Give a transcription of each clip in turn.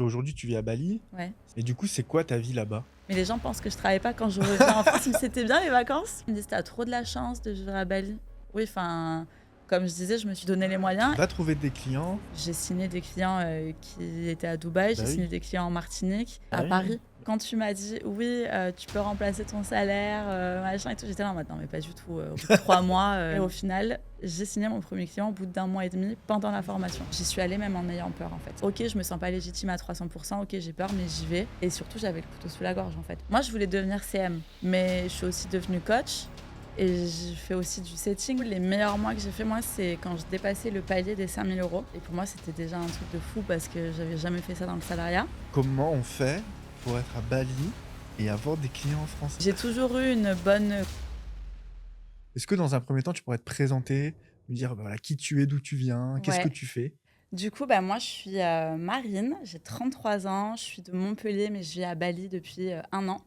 Aujourd'hui, tu vis à Bali Ouais. et du coup, c'est quoi ta vie là-bas? Mais les gens pensent que je travaille pas quand je reviens en France. Ils me disent: «C'était bien les vacances?» Ils me disent: «Tu as trop de la chance de vivre à Bali». Oui, enfin, comme je disais, je me suis donné les Tu moyens. vas trouver des clients? J'ai signé des clients, qui étaient à Dubaï, Bah j'ai signé oui, des clients en Martinique, bah à oui, oui. Paris. Quand tu m'as dit: «Oui, tu peux remplacer ton salaire, machin et tout», j'étais là en mode: «Non mais pas du tout», au bout de 3 mois, et au final, j'ai signé mon premier client au bout d'1 mois et demi pendant la formation. J'y suis allée même en ayant peur, en fait. OK, je me sens pas légitime à 300 OK, j'ai peur, mais j'y vais et surtout, j'avais le couteau sous la gorge, en fait. Moi, je voulais devenir CM, mais je suis aussi devenue coach et je fais aussi du setting. Les meilleurs mois que j'ai fait, moi, c'est quand je dépassais le palier des 5 000 € et pour moi, c'était déjà un truc de fou parce que j'avais jamais fait ça dans le salariat. Comment on fait pour être à Bali et avoir des clients français? J'ai toujours eu une bonne. Est-ce que dans un premier temps, tu pourrais te présenter, me dire, bah, voilà, qui tu es, d'où tu viens, qu'est-ce que Ouais. tu fais? Du coup, bah, moi, je suis, Marine, j'ai 33 ans, je suis de Montpellier, mais je vis à Bali depuis, 1 an.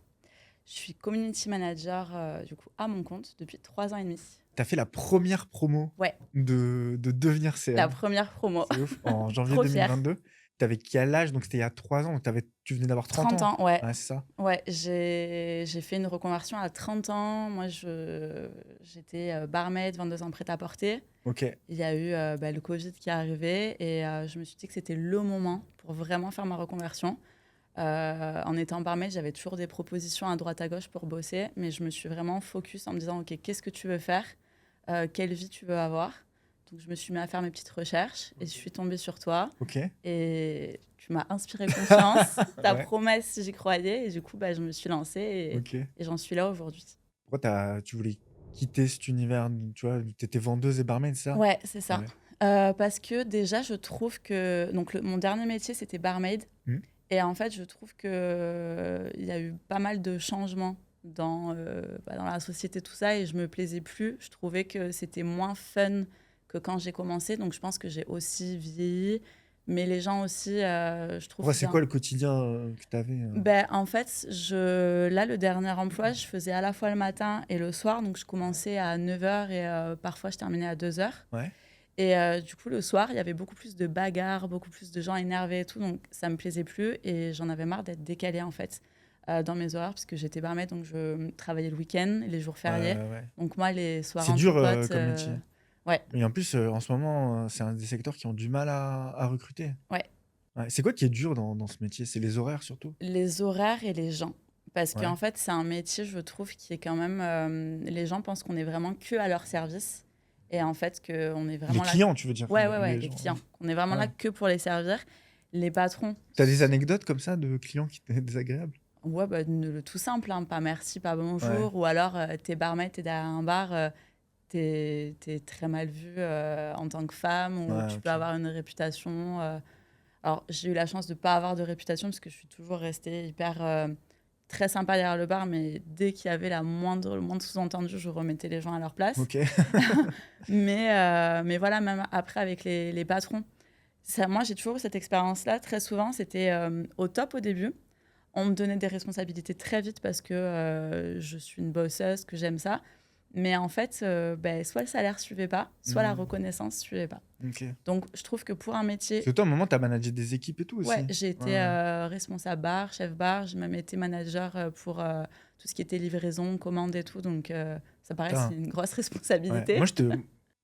Je suis community manager, du coup, à mon compte depuis 3 ans et demi. Tu as fait la première promo Ouais, de devenir la CM. première promo. C'est ouf, en janvier Trop fière. 2022. Tu avais quel âge? Donc c'était il y a 3 ans, donc tu venais d'avoir 30 30 ans? ans, ouais. Ouais, c'est ça? Ouais, j'ai fait une reconversion à 30 ans. Moi, j'étais, barmaid, vendeuse en prêt-à-porter. OK. Il y a eu, bah, le covid qui est arrivé et je me suis dit que c'était le moment pour vraiment faire ma reconversion. En étant barmaid, j'avais toujours des propositions à droite à gauche pour bosser, mais je me suis vraiment focus en me disant: «OK, qu'est-ce que tu veux faire? Quelle vie tu veux avoir?» Donc je me suis mis à faire mes petites recherches et je suis tombée sur toi OK. et tu m'as inspiré confiance. Ta Ouais, promesse, j'y croyais et du coup, bah, je me suis lancée OK. et j'en suis là aujourd'hui. Pourquoi tu voulais quitter cet univers, tu vois? Tu étais vendeuse et barmaid, c'est ça? Ouais, c'est ça. Ouais. Parce que déjà, je trouve que donc mon dernier métier, c'était barmaid Mmh. et en fait, je trouve que il y a eu pas mal de changements dans la société, tout ça et je me plaisais plus. Je trouvais que c'était moins fun que quand j'ai commencé, donc je pense que j'ai aussi vieilli, mais les gens aussi, je trouve Pourquoi, c'est quoi bien. le quotidien, que tu avais? Ben en fait, là, le dernier emploi, je faisais à la fois le matin et le soir, donc je commençais à 9 heures et parfois je terminais à 2 heures. Ouais. Et du coup, le soir, il y avait beaucoup plus de bagarres, beaucoup plus de gens énervés et tout, donc ça me plaisait plus et j'en avais marre d'être décalée en fait dans mes horaires parce que j'étais barmaid, donc je travaillais le week-end, les jours Ouais, fériés. ouais, ouais. Donc moi, les soirs C'est entre dur, potes, comme métier ouais, et en plus, en ce moment, c'est un des secteurs qui ont du mal à recruter. ouais, Ouais. C'est quoi qui est dur dans ce métier? C'est les horaires surtout? les horaires et les gens. Parce Ouais. qu'en fait, c'est un métier, je trouve, qui est quand même. Les gens pensent qu'on est vraiment que à leur service. Et en fait, qu'on est Les vraiment là. clients, tu veux dire? Ouais, Les ouais, ouais, les les gens, clients. ouais. On est vraiment là Ouais. que pour les servir. Les patrons. Tu as des anecdotes comme ça de clients qui étaient désagréables? Ouais, bah, tout simple, hein, pas merci, pas Ouais. bonjour, ou alors t'es barmaid, t'es derrière un bar, t'es très mal vue en tant que femme, ou Ouais, tu peux OK. avoir une réputation. Alors, j'ai eu la chance de pas avoir de réputation parce que je suis toujours restée hyper très sympa derrière le bar, mais dès qu'il y avait le moindre sous-entendu, je remettais les gens à leur place. OK. Mais voilà, même après avec les patrons, moi j'ai toujours eu cette expérience-là. Très souvent, c'était au top au début. On me donnait des responsabilités très vite parce que je suis une bosseuse, que j'aime ça. Mais en fait, ben, soit le salaire suivait pas, soit la Mmh. reconnaissance suivait pas. OK. Donc, je trouve que pour un Parce métier, que toi, à un moment, tu as managé des équipes et tout ouais, aussi? j'ai Ouais, été ouais. responsable bar, chef bar, j'ai même été manager pour tout ce qui était livraison, commande et tout. Donc, ça paraît, c'est Putain, une grosse ouais. responsabilité.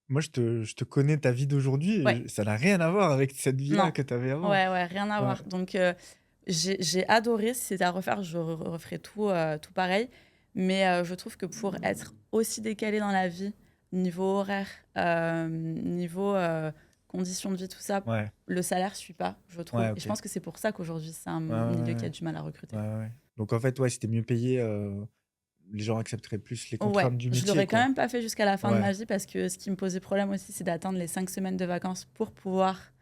Moi, je te connais ta vie d'aujourd'hui Ouais, et ça n'a rien à voir avec cette vie-là non, que tu avais avant. ouais, ouais, rien à Ouais. voir. Donc, j'ai adoré. Si c'était à refaire, je referais tout pareil. Mais je trouve que pour être aussi décalé dans la vie, niveau horaire, niveau conditions de vie, tout ça, Ouais. le salaire suit pas, je Ouais, trouve. Et je OK. pense que c'est pour ça qu'aujourd'hui, c'est un Ouais, ouais, milieu qui a ouais. du mal à recruter. Ouais, ouais, ouais. Donc en fait, ouais, si tu mieux payé, les gens accepteraient plus les Ouais, contraintes du je métier, l'aurais quand quoi. même pas fait jusqu'à la fin de Ouais. ma vie parce que ce qui me posait problème aussi, c'est d'attendre les 5 semaines de vacances pour pouvoir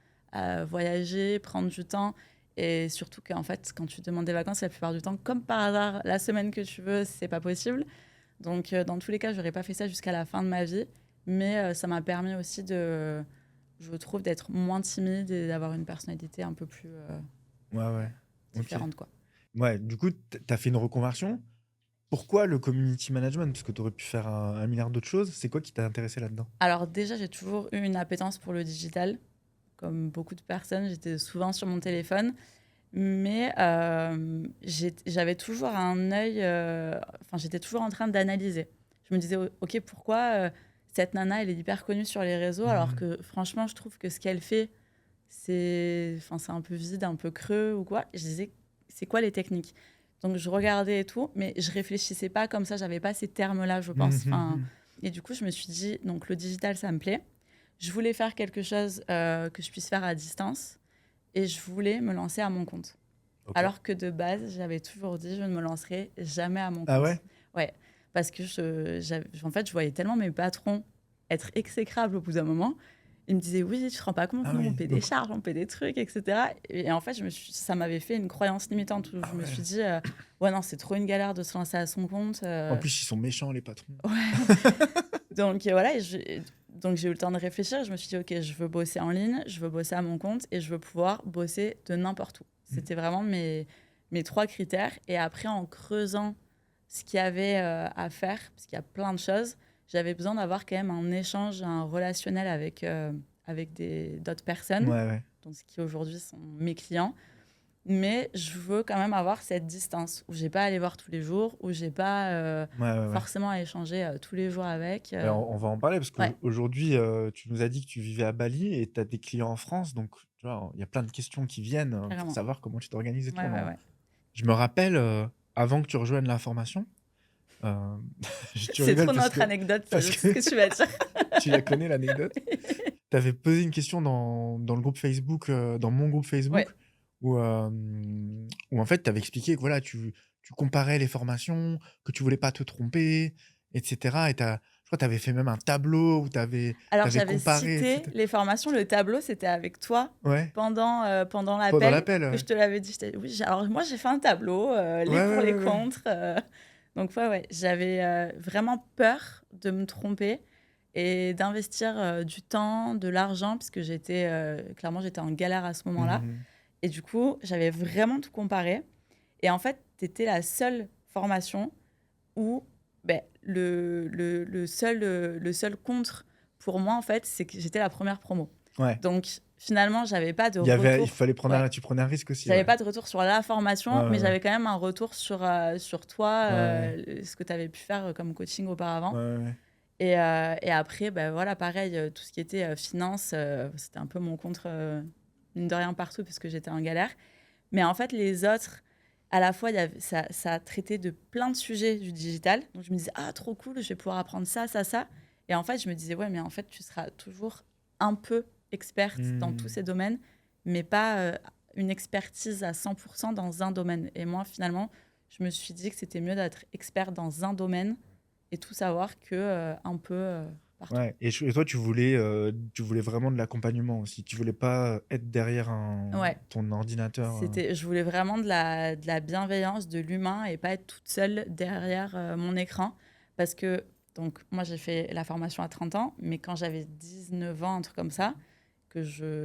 voyager, prendre du temps. Et surtout qu'en fait, quand tu demandes des vacances, la plupart du temps, comme par hasard, la semaine que tu veux, c'est pas possible. Donc, dans tous les cas, j'aurais pas fait ça jusqu'à la fin de ma vie. Mais ça m'a permis aussi je trouve, d'être moins timide et d'avoir une personnalité un peu plus Ouais, ouais. OK. différente, quoi. Ouais, du coup, tu as fait une reconversion. Pourquoi le community management? Parce que tu aurais pu faire un milliard d'autres choses. C'est quoi qui t'a intéressé là-dedans? Alors déjà, j'ai toujours eu une appétence pour le digital. Comme beaucoup de personnes, j'étais souvent sur mon téléphone. Mais j'avais toujours un œil, j'étais toujours en train d'analyser. Je me disais, ok, pourquoi cette nana, elle est hyper connue sur les réseaux, alors que franchement, je trouve que ce qu'elle fait, c'est un peu vide, un peu creux ou quoi. Je disais, c'est quoi les techniques? Donc, je regardais et tout, mais je réfléchissais pas comme ça, j'avais pas ces termes-là, je pense. Et du coup, je me suis dit, donc le digital, ça me plaît. Je voulais faire quelque chose que je puisse faire à distance et je voulais me lancer à mon compte. Ok. Alors que de base, j'avais toujours dit, je ne me lancerai jamais à mon compte. Ah ouais? Ouais, parce que je voyais tellement mes patrons être exécrables au bout d'un moment. Ils me disaient, oui, tu te rends pas compte, Ah nous, oui, on paie des charges, on paie des trucs, etc. Et en fait, ça m'avait fait une croyance limitante où je me suis dit, ouais, non, c'est trop une galère de se lancer à son compte. En plus, ils sont méchants, les patrons. Ouais. Donc voilà, donc j'ai eu le temps de réfléchir. Je me suis dit, ok, je veux bosser en ligne, je veux bosser à mon compte et je veux pouvoir bosser de n'importe où. C'était vraiment mes 3 critères. Et après, en creusant ce qu'il y avait à faire, parce qu'il y a plein de choses, j'avais besoin d'avoir quand même un échange, un relationnel avec d'autres personnes, Ouais. donc ce qui aujourd'hui sont mes clients. Mais je veux quand même avoir cette distance où j'ai pas à aller voir tous les jours, où j'ai pas Ouais. forcément à échanger tous les jours avec. Alors, on va en parler parce Ouais. qu'aujourd'hui, tu nous as dit que tu vivais à Bali et tu as des clients en France. Donc, tu vois, il y a plein de questions qui viennent pour Carrément. savoir comment tu t'organises et tout. Ouais. Je me rappelle, avant que tu rejoignes la formation, euh, tu C'est rigoles trop parce notre que, anecdote, ça, parce je sais ce que que tu vas dire. tu la connais, l'anecdote. Tu avais posé une question dans le groupe Facebook, dans mon groupe Facebook, Ouais. où en fait, tu avais expliqué que voilà, tu comparais les formations, que tu voulais pas te tromper, etc. Et je crois que tu avais fait même un tableau où tu avais Alors, j'avais comparé, cité etc. les formations. Le tableau, c'était avec toi Ouais, pendant pendant l'appel l'appel. que Ouais. je te l'avais dit. Oui, alors moi, j'ai fait un tableau, les pour, les Ouais. contre. Donc, ouais, j'avais vraiment peur de me tromper et d'investir du temps, de l'argent, puisque clairement, j'étais en galère à ce moment-là. Et du coup, j'avais vraiment tout comparé. Et en fait, tu étais la seule formation où le seul contre pour moi, en fait, c'est que j'étais la première promo. Ouais. Donc, finalement, j'avais pas de Il retour. fallait prendre Ouais. tu prenais un risque aussi. J'avais Ouais. pas de retour sur la formation, mais Ouais. j'avais quand même un retour sur toi, Ouais. ce que tu avais pu faire comme coaching auparavant. Ouais. Et après, voilà, pareil, tout ce qui était finance, c'était un peu mon contre, mine de rien, partout, parce que j'étais en galère. Mais en fait, les autres, à la fois, ça traitait de plein de sujets du digital. Donc, je me disais, ah, trop cool, je vais pouvoir apprendre ça. Et en fait, je me disais, ouais, mais en fait, tu seras toujours un peu experte dans tous ces domaines, mais pas une expertise à 100% dans un domaine. Et moi, finalement, je me suis dit que c'était mieux d'être experte dans un domaine et tout savoir que un peu partout. Ouais. Et toi, tu voulais vraiment de l'accompagnement aussi. Tu voulais pas être derrière Ouais. ton ordinateur. Je voulais vraiment de la bienveillance, de l'humain et pas être toute seule derrière mon écran. Parce que, donc, moi, j'ai fait la formation à 30 ans, mais quand j'avais 19 ans, un truc comme ça, que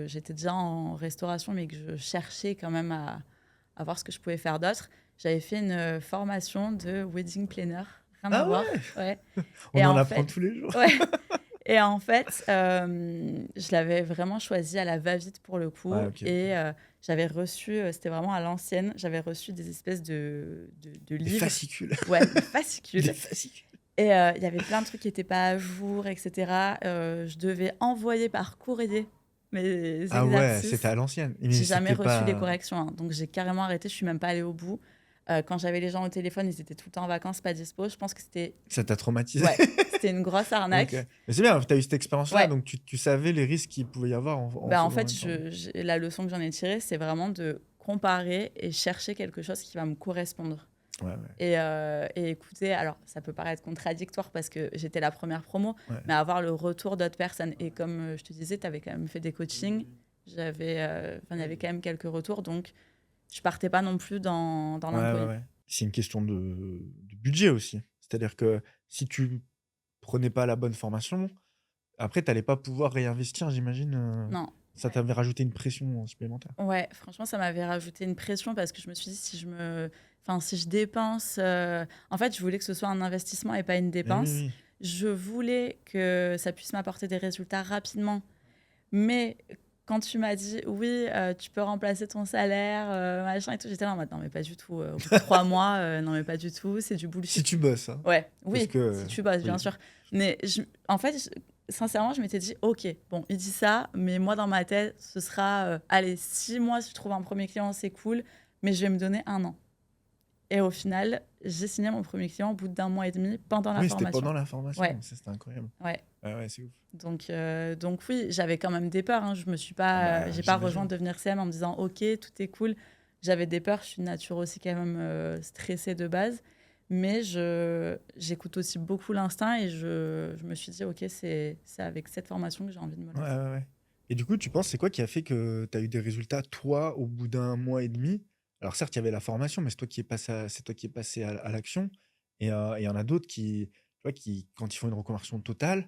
j'étais déjà en restauration, mais que je cherchais quand même à voir ce que je pouvais faire d'autre, j'avais fait une formation de wedding planner. Rien à Ah voir. ouais. Ouais. On Et en en apprend fait, tous les jours. ouais. Et en fait, je l'avais vraiment choisi à la va-vite pour le coup. Ouais, ok. Et j'avais reçu, c'était vraiment à l'ancienne, j'avais reçu des espèces de Des livres. fascicules. Ouais, des fascicules. Des fascicules. Et il y avait plein de trucs qui n'étaient pas à jour, etc. Je devais envoyer par courrier mes Ah ouais, exercices. c'était à l'ancienne. Mais J'ai jamais c'était reçu les pas... corrections, hein. Donc j'ai carrément arrêté, je suis même pas allée au bout. Quand j'avais les gens au téléphone, ils étaient tout le temps en vacances, pas dispo. Je pense que c'était Ça t'a traumatisé. ouais, c'était une grosse arnaque. Ok. Mais c'est bien, tu as eu cette expérience-là, Ouais. donc tu savais les risques qu'il pouvait y avoir en En faisant fait, en même temps. la leçon que j'en ai tirée, c'est vraiment de comparer et chercher quelque chose qui va me correspondre. Ouais. Et écouter, alors ça peut paraître contradictoire parce que j'étais la première promo, Ouais. mais avoir le retour d'autres personnes. Et comme je te disais, tu avais quand même fait des coachings, il y avait quand même quelques retours, donc je partais pas non plus dans l'inconnu. Ouais. C'est une question de budget aussi. C'est-à-dire que si tu prenais pas la bonne formation, après, tu n'allais pas pouvoir réinvestir, j'imagine. Non. Ça t'avait rajouté une pression supplémentaire. Ouais, franchement, ça m'avait rajouté une pression parce que je me suis dit, si je dépense... En fait, je voulais que ce soit un investissement et pas une dépense. Oui. Je voulais que ça puisse m'apporter des résultats rapidement, mais quand tu m'as dit oui, tu peux remplacer ton salaire, machin et tout, j'étais là en mode non, mais pas du tout. Au bout de 3 mois, non, mais pas du tout, c'est du Si bullshit. tu bosses, hein. Ouais, Parce oui, que, si tu bosses, bien oui. sûr. Mais en fait, sincèrement, je m'étais dit ok, bon, il dit ça, mais moi dans ma tête, ce sera allez, 6 mois, si je trouve un premier client, c'est cool, mais je vais me donner 1 an. Et au final, j'ai signé mon premier client au bout d'1 mois et demi pendant la Oui, c'était formation. pendant la formation. Ouais. Ça, c'était incroyable. Ouais. Ouais, c'est ouf. Donc oui, j'avais quand même des peurs. Hein. Je me suis pas, Ah bah, j'ai pas j'imagine. rejoint Devenir CM en me disant ok, tout est cool. J'avais des peurs. Je suis de nature aussi quand même stressée de base, mais j'écoute aussi beaucoup l'instinct et je me suis dit ok, c'est avec cette formation que j'ai envie de me Ouais, lancer. ouais, ouais. Et du coup, tu penses, c'est quoi qui a fait que tu as eu des résultats, toi, au bout d'1 mois et demi? Alors certes, il y avait la formation, mais c'est toi qui es passé à l'action. Et il y en a d'autres qui, tu vois, qui, quand ils font une reconversion totale,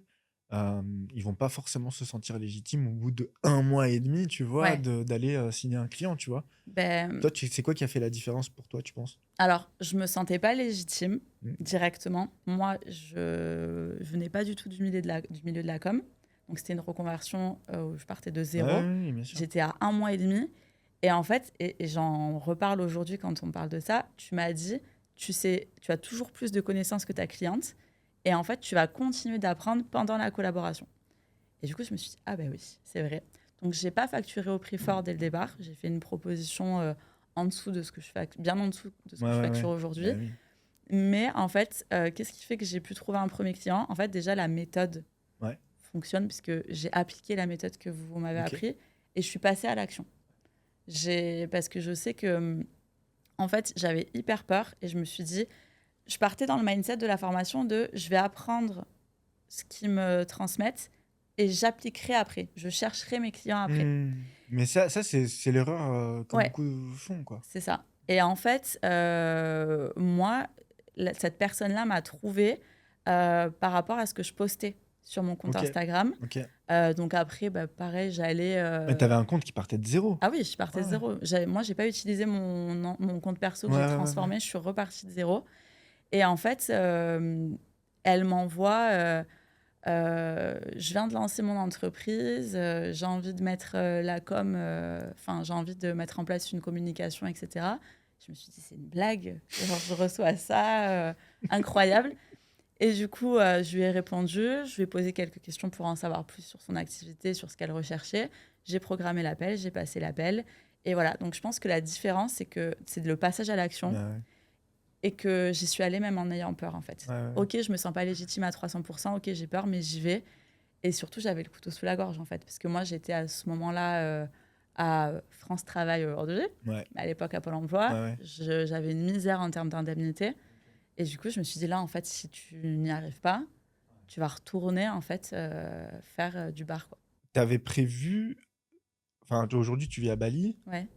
ils vont pas forcément se sentir légitimes au bout de 1 mois et demi, tu vois, Ouais. d'aller signer un client, tu vois. Ben, Toi, c'est quoi qui a fait la différence pour toi, tu penses? alors, je me sentais pas légitime Mm. directement. Moi, je venais pas du tout du milieu de la com. Donc, c'était une reconversion où je partais de zéro. Ouais, oui, bien sûr. J'étais à 1 mois et demi. Et en fait, et j'en reparle aujourd'hui quand on parle de ça, tu m'as dit, tu sais, tu as toujours plus de connaissances que ta cliente. Et en fait, tu vas continuer d'apprendre pendant la collaboration. Et du coup, je me suis dit, ah ben oui, c'est vrai. Donc, j'ai pas facturé au prix fort dès le départ. J'ai fait une proposition en dessous de ce que je facture, bien en dessous de ce que Ouais, je ouais, facture ouais. aujourd'hui. Bah oui. Mais en fait, qu'est-ce qui fait que j'ai pu trouver un premier client? En fait, déjà, la méthode Ouais. fonctionne puisque j'ai appliqué la méthode que vous m'avez Ok. appris et je suis passée à l'action. Parce que je sais que, en fait, j'avais hyper peur et je me suis dit, je partais dans le mindset de la formation de je vais apprendre ce qu'ils me transmettent et j'appliquerai après. Je chercherai mes clients après. Mais ça c'est l'erreur que Ouais, beaucoup font, quoi. c'est ça. Et en fait, moi, cette personne-là m'a trouvée par rapport à ce que je postais sur mon compte Ok, Instagram. ok. Donc après, bah, pareil, j'allais... Mais t'avais un compte qui partait de zéro. Ah oui, je partais de Ouais. zéro. Moi, j'ai pas utilisé mon compte perso que Ouais, j'ai ouais, ouais, transformé. ouais. Je suis repartie de zéro. Et en fait, elle m'envoie... je viens de lancer mon entreprise, j'ai envie de mettre la com, enfin, j'ai envie de mettre en place une communication, etc. Je me suis dit, c'est une blague. Genre, je reçois ça, incroyable. Et du coup, je lui ai répondu, je lui ai posé quelques questions pour en savoir plus sur son activité, sur ce qu'elle recherchait. J'ai programmé l'appel, j'ai passé l'appel. Et voilà, donc je pense que la différence, c'est que c'est le passage à l'action Bah ouais. et que j'y suis allée même en ayant peur, en fait. Ouais, ouais. Ok, je me sens pas légitime à 300%, ok, j'ai peur, mais j'y vais. Et surtout, j'avais le couteau sous la gorge, en fait, parce que moi, j'étais à ce moment-là à France Travail aujourd'hui, Ouais, à l'époque à Pôle emploi. ouais, ouais. J'avais une misère en termes d'indemnité. Et du coup, je me suis dit, là, en fait, si tu n'y arrives pas, tu vas retourner, en fait, faire du bar, quoi. T'avais prévu, enfin, aujourd'hui tu vis à Bali. Ouais.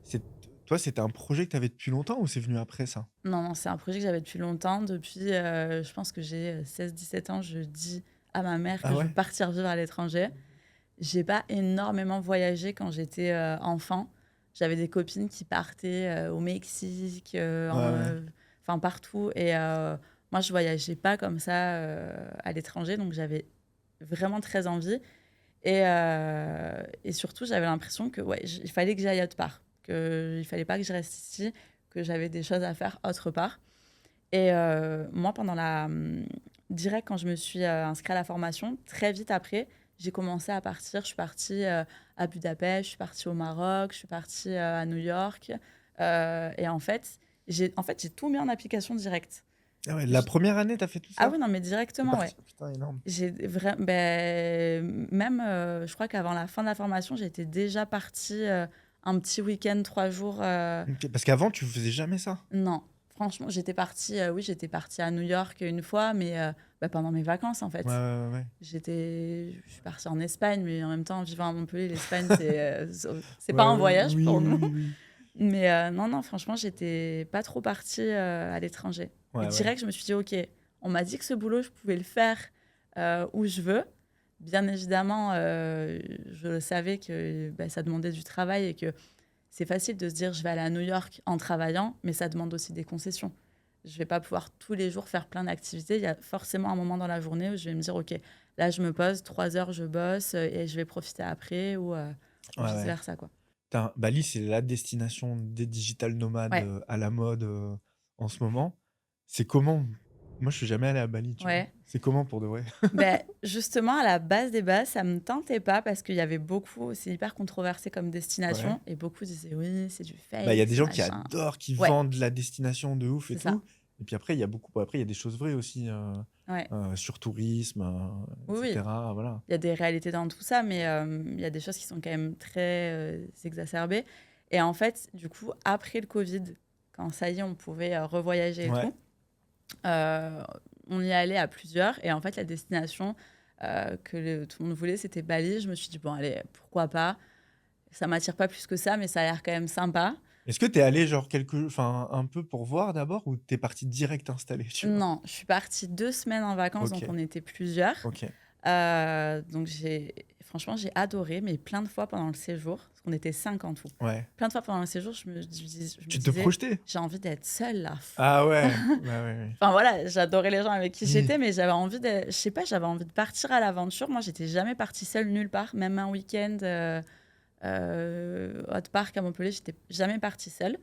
Toi, c'était un projet que t'avais depuis longtemps ou c'est venu après ça? Non, non, c'est un projet que j'avais depuis longtemps. Depuis, je pense que j'ai 16-17 ans, je dis à ma mère que Ah je veux ouais? partir vivre à l'étranger. J'ai pas énormément voyagé quand j'étais enfant. J'avais des copines qui partaient au Mexique, Ouais, ouais. enfin partout. Et moi, je voyageais pas comme ça à l'étranger, donc j'avais vraiment très envie. Et surtout, j'avais l'impression que ouais, il fallait que j'aille autre part, qu'il fallait pas que je reste ici, que j'avais des choses à faire autre part. Et moi, direct quand je me suis inscrite à la formation, très vite après, j'ai commencé à partir. Je suis partie à Budapest, je suis partie au Maroc, je suis partie à New York. Et en fait, j'ai tout mis en application direct. Ah ouais, la première année, t'as fait tout Ah ça? oui, non, mais T'es directement, ouais. parti. Putain, énorme. Même, je crois qu'avant la fin de la formation, j'étais déjà partie un petit week-end, 3 jours. Ok, parce qu'avant, tu faisais jamais ça? Non, franchement, oui, j'étais partie à New York une fois, mais pendant mes vacances, en Ouais, fait. ouais, ouais. Je suis partie en Espagne, mais en même temps, vivant à Montpellier, l'Espagne, c'est pas Ouais, un ouais, voyage oui, pour oui, nous. oui, oui. Mais non, non, franchement, j'étais pas trop partie à l'étranger. Et Ouais, ouais. direct, je me suis dit, OK, on m'a dit que ce boulot, je pouvais le faire où je veux. Bien évidemment, je savais que ça demandait du travail et que c'est facile de se dire, je vais aller à New York en travaillant, mais ça demande aussi des concessions. Je vais pas pouvoir tous les jours faire plein d'activités. Il y a forcément un moment dans la journée où je vais me dire, OK, là, je me pose, 3 heures, je bosse et je vais profiter après. Ouais, vice ouais. versa, quoi. Bali, c'est la destination des digital nomades Ouais, à la mode en ce moment. C'est comment? Moi, je suis jamais allé à Bali, tu vois. ouais. C'est comment pour de vrai? Ben, justement, à la base des bases, ça me tentait pas parce qu'il y avait beaucoup, c'est hyper controversé comme Ouais. destination, et beaucoup disaient oui, c'est du Bah, il y a fake, des c'est gens qui machin. adorent, qui Ouais, vendent la destination de ouf et c'est ça. tout. Et puis après, il y a beaucoup. Bon, après, il y a des choses vraies aussi Ouais. sur tourisme, Oui, oui. etc. Voilà. Il y a des réalités dans tout ça, mais il y a des choses qui sont quand même très exacerbées. Et en fait, du coup, après le Covid, quand ça y est, on pouvait revoyager et Ouais. tout, euh, on y allait à plusieurs. Et en fait, la destination tout le monde voulait, c'était Bali. Je me suis dit, bon, allez, pourquoi pas. Ça m'attire pas plus que ça, mais ça a l'air quand même sympa. Est-ce que t'es allé genre enfin un peu pour voir d'abord ou t'es parti direct installé, tu vois? Non, je suis partie 2 semaines en vacances, Ok, donc on était plusieurs. ok. Donc franchement, j'ai adoré, mais plein de fois pendant le séjour, parce qu'on était 5 en tout. Ouais. Plein de fois pendant le séjour, je me Tu te disais, projetais? j'ai envie d'être seule là. Ah ouais. Bah ouais, ouais. Enfin voilà, j'adorais les gens avec qui Oui. j'étais, mais j'avais envie de, je sais pas, j'avais envie de partir à l'aventure. Moi, j'étais jamais partie seule nulle part, même un week-end hot park à Montpellier, j'étais jamais partie seule.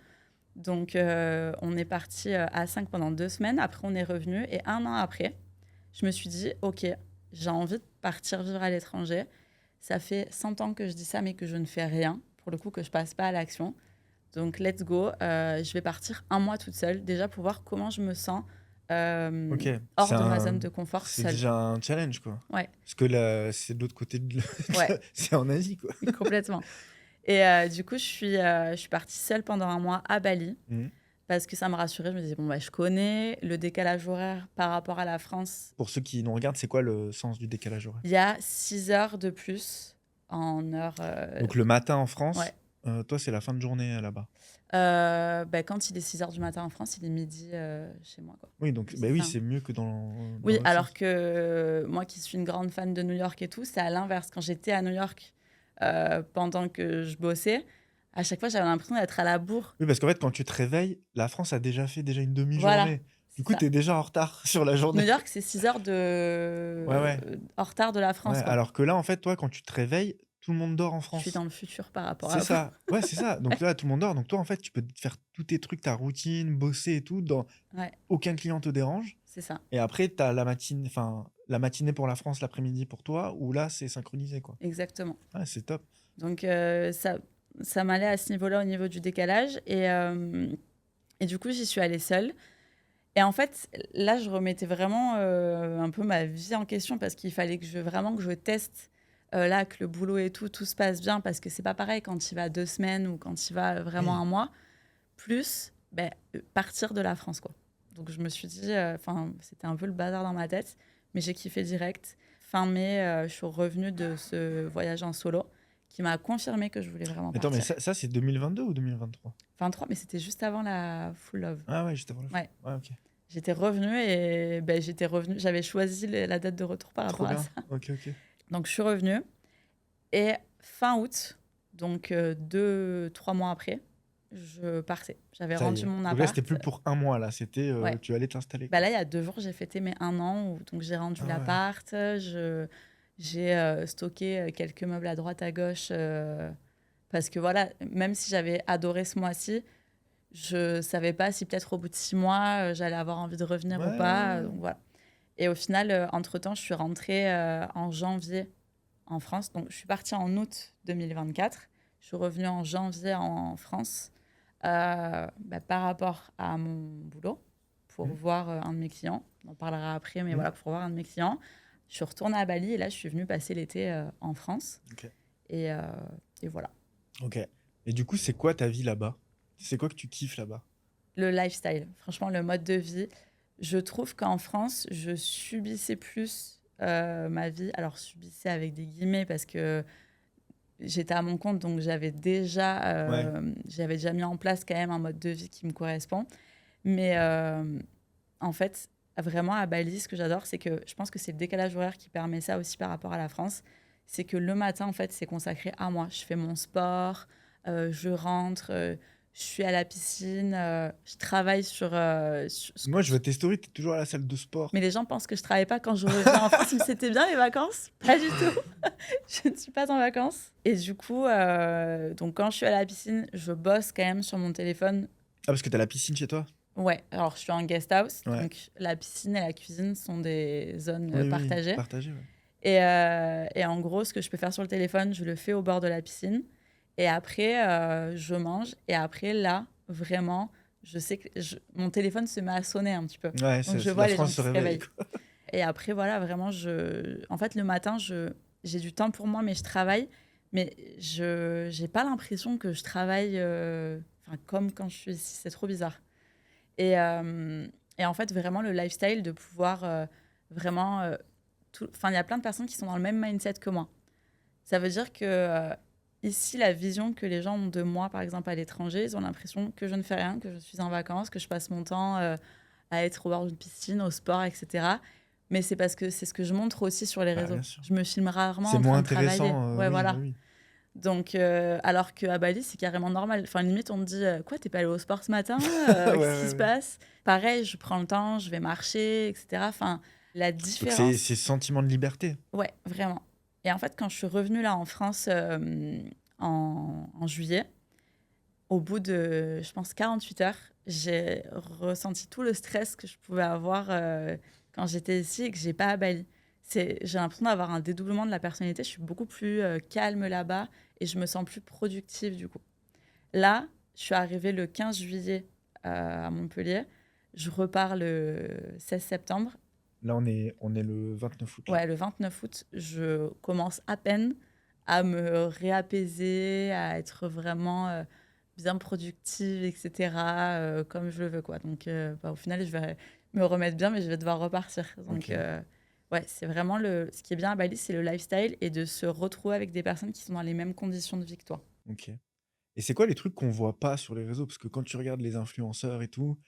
Donc, on est parti à 5 pendant 2 semaines. Après, on est revenu. Et 1 an après, je me suis dit, OK, j'ai envie de partir vivre à l'étranger. Ça fait 100 ans que je dis ça, mais que je ne fais rien. Pour le coup, que je passe pas à l'action. Donc, let's go. Je vais partir 1 mois toute seule, déjà pour voir comment je me sens Ok. hors de ma zone de confort C'est seule. déjà un challenge, quoi. Ouais, Parce que là, c'est de l'autre côté ouais, c'est en Asie, quoi. complètement. Et du coup, je suis partie seule pendant 1 mois à Bali. Mhm. Parce que ça me rassurait, je me disais, bon, bah, je connais le décalage horaire par rapport à la France. Pour ceux qui nous regardent, c'est quoi le sens du décalage horaire? Il y a 6 heures de plus en heure. Donc le matin en Ouais. France, toi, c'est la fin de journée là-bas. Bah, quand il est 6 heures du matin en France, il est midi chez moi, quoi. Oui, donc C'est bah oui, ça. c'est mieux que dans Oui, l'autre alors sens. que moi qui suis une grande fan de New York et tout, c'est à l'inverse. Quand j'étais à New York pendant que je bossais, à chaque fois, j'avais l'impression d'être à la bourre. Oui, parce qu'en fait, quand tu te réveilles, la France a déjà fait déjà une Voilà, demi-journée. Du c'est coup, ça. tu es déjà en retard sur la New journée. York, c'est 6 heures Ouais, ouais. en retard de la Ouais, France, quoi. alors que là, en fait, toi, quand tu te réveilles, tout le monde dort en Je suis dans France. le futur par rapport C'est à vous. ça. Ouais, c'est ça. Donc là, tout le monde dort. Donc toi, en fait, tu peux faire tous tes trucs, ta routine, bosser et tout. Ouais, Aucun client te dérange. c'est ça, Et après, tu as la matinée pour la France, l'après-midi pour toi, où là, c'est synchronisé, quoi. exactement. Ouais, c'est top. Donc ça m'allait à ce niveau-là, au niveau du décalage. Et du coup, j'y suis allée seule. Et en fait, là, je remettais vraiment un peu ma vie en question parce qu'il fallait vraiment que je teste là, que le boulot et tout se passe bien, parce que c'est pas pareil quand il va 2 semaines ou quand il va vraiment Oui. 1 mois, plus partir de la France, quoi. Donc je me suis dit, c'était un peu le bazar dans ma tête, mais j'ai kiffé direct. Fin mai, je suis revenue de ce voyage en solo qui m'a confirmé que je voulais vraiment Attends, mais partir. ça c'est 2022 ou 2023? 23, mais c'était juste avant la Full Love. Ah ouais, juste avant la fin. Ouais. Ouais, ok. J'étais revenue et j'avais choisi la date de retour par Trop rapport à bien. ça. Ok, ok. Donc je suis revenue et fin août, donc 2, 3 mois après, je partais. J'avais Ça y rendu est. mon Donc là, appart. c'était plus pour un mois, là. C'était, Ouais. tu allais t'installer, Bah quoi. là, il y a 2 jours, j'ai fêté mes 1 an, donc j'ai rendu Ah ouais. l'appart, j'ai stocké quelques meubles à droite, à gauche, parce que voilà, même si j'avais adoré ce mois-ci, je savais pas si peut-être au bout de 6 mois, j'allais avoir envie de revenir ou Ouais, pas, ouais, ouais. donc voilà. Et au final, entre-temps, je suis rentrée en janvier en France, donc je suis partie en août 2024, je suis revenue en janvier en France, par rapport à mon boulot, pour Mhm. voir un de mes clients. On en parlera après, mais Mhm. voilà, pour voir un de mes clients. Je suis retournée à Bali et là, je suis venue passer l'été en France. Ok. Et, voilà. Ok. Et du coup, c'est quoi ta vie là-bas? C'est quoi que tu kiffes là-bas? Le lifestyle, franchement, le mode de vie. Je trouve qu'en France, je subissais plus ma vie. Alors, subissais avec des guillemets parce que j'étais à mon compte, donc Ouais. j'avais déjà mis en place quand même un mode de vie qui me correspond. Mais en fait, vraiment à Bali, ce que j'adore, c'est que je pense que c'est le décalage horaire qui permet ça aussi par rapport à la France. C'est que le matin, en fait, c'est consacré à moi. Je fais mon sport, je rentre, je je suis à la piscine, je travaille sur ce Moi, je vois tes stories, t'es toujours à la salle de sport. mais les gens pensent que je travaille pas quand je reviens en France. Ils me disent: «C'était bien les vacances?» Pas du tout. Je ne suis pas en vacances et du coup, donc quand je suis à la piscine, je bosse quand même sur mon téléphone. Ah, parce que t'as la piscine chez toi? Ouais, alors je suis en guest house, Ouais. donc la piscine et la cuisine sont des zones, Oui, oui, partagées partagé, ouais. et en gros, ce que je peux faire sur le téléphone, je le fais au bord de la piscine et après, je mange et après là, vraiment, je sais que mon téléphone se met à sonner un petit peu. Ouais, Donc je c'est vois la les gens France qui se se réveille, réveillent quoi. et après voilà, vraiment en fait, le matin, j'ai du temps pour moi, mais je travaille, mais je j'ai pas l'impression que je travaille, enfin comme quand je suis ici, c'est trop bizarre. Et, et en fait, vraiment, le lifestyle de pouvoir vraiment. Enfin, il y a plein de personnes qui sont dans le même mindset que moi. Ça veut dire que ici, la vision que les gens ont de moi, par exemple, à l'étranger, ils ont l'impression que je ne fais rien, que je suis en vacances, que je passe mon temps à être au bord d'une piscine, au sport, etc. Mais c'est parce que c'est ce que je montre aussi sur les Bah, réseaux. bien sûr. Je me filme rarement C'est en moins train de travailler. intéressant, Ouais, oui, bah voilà. oui. Donc, alors qu'à Bali, c'est carrément normal. Enfin, limite, on me dit quoi, t'es pas allé au sport ce matin Ouais, Qu'est-ce qui ouais, se ouais. passe? Pareil, je prends le temps, je vais marcher, etc. Enfin, la Donc c'est différence, ce sentiment de liberté. ouais, vraiment. Et en fait, quand je suis revenue là en France en juillet, au bout de, je pense, 48 heures, j'ai ressenti tout le stress que je pouvais avoir quand j'étais ici et que j'ai pas à Bali. J'ai l'impression d'avoir un dédoublement de la personnalité. Je suis beaucoup plus calme là-bas et je me sens plus productive du coup. Là, je suis arrivée le 15 juillet à Montpellier. Je repars le 16 septembre. Là, on est le 29 août, là. Ouais, le 29 août, je commence à peine à me réapaiser, à être vraiment bien productive, etc., comme je le veux, quoi. Donc, au final, je vais me remettre bien, mais je vais devoir repartir. Donc, Ok. ouais, c'est vraiment ce qui est bien à Bali, c'est le lifestyle et de se retrouver avec des personnes qui sont dans les mêmes conditions de vie que toi. Ok. Et c'est quoi les trucs qu'on voit pas sur les réseaux? Parce que quand tu regardes les influenceurs et tout,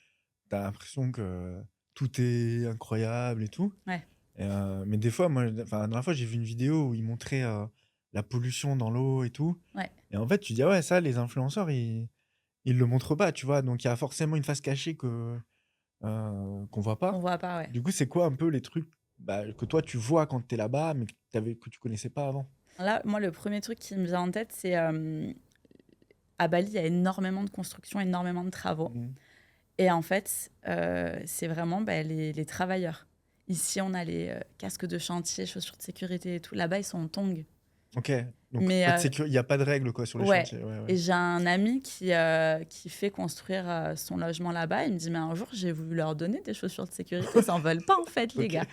t'as l'impression que tout est incroyable et tout. Ouais, Mais des fois, moi, enfin, la dernière fois, j'ai vu une vidéo où ils montraient la pollution dans l'eau et tout. ouais. Et en fait, tu dis, ah ouais, ça, les influenceurs, ils le montrent pas, tu vois. Donc, il y a forcément une face cachée qu'on voit On pas. voit pas, ouais. Du coup, c'est quoi un peu les trucs que toi, tu vois quand tu es là-bas, mais que tu connaissais pas avant? Là, moi, le premier truc qui me vient en tête, c'est à Bali, il y a énormément de construction, énormément de travaux. Mhm. Et en fait, c'est vraiment les travailleurs. Ici, on a les casques de chantier, chaussures de sécurité et tout. Là-bas, ils sont en tongs. Ok. Donc, Mais pas de il n'y a pas de règles quoi, sur les ouais. chantiers. Ouais, ouais. Et j'ai un ami qui fait construire son logement là-bas. Il me dit, mais un jour, j'ai voulu leur donner des chaussures de sécurité. Ils s'en veulent pas, en fait, les Ok. gars.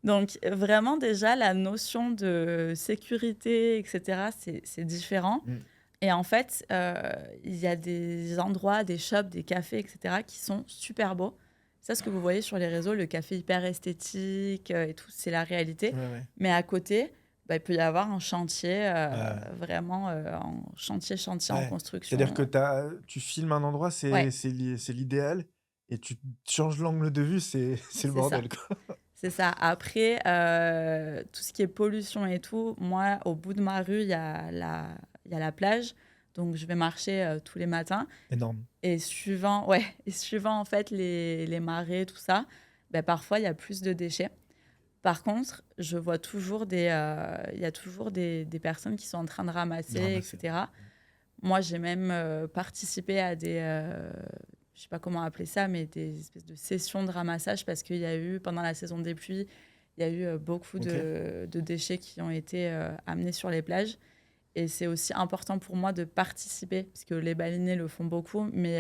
Donc, vraiment, déjà, la notion de sécurité, etc., c'est différent. Mm. Et en fait, il y a des endroits, des shops, des cafés, etc., qui sont super beaux. Ça, ce que vous voyez sur les réseaux, le café hyper esthétique et tout, c'est la réalité. Ouais, ouais. Mais à côté, il peut y avoir un chantier, Ouais. vraiment en chantier en Ouais. construction. C'est-à-dire que tu filmes un endroit, Ouais, c'est l'idéal, et tu changes l'angle de vue, c'est le c'est ça. bordel, quoi. C'est ça. Après, tout ce qui est pollution et tout, moi, au bout de ma rue, il y a la plage. Donc, je vais marcher tous les matins. Énorme. Et suivant, ouais, et suivant en fait les marées, tout ça, parfois il y a plus de déchets. Par contre, je vois toujours il y a toujours des personnes qui sont en train de De ramasser, ramasser. etc. Moi, j'ai même participé à je sais pas comment appeler ça, mais des espèces de sessions de ramassage parce qu'il y a eu, pendant la saison des pluies, il y a eu beaucoup Ok. de déchets qui ont été amenés sur les plages. Et c'est aussi important pour moi de participer, parce que les balinés le font beaucoup, mais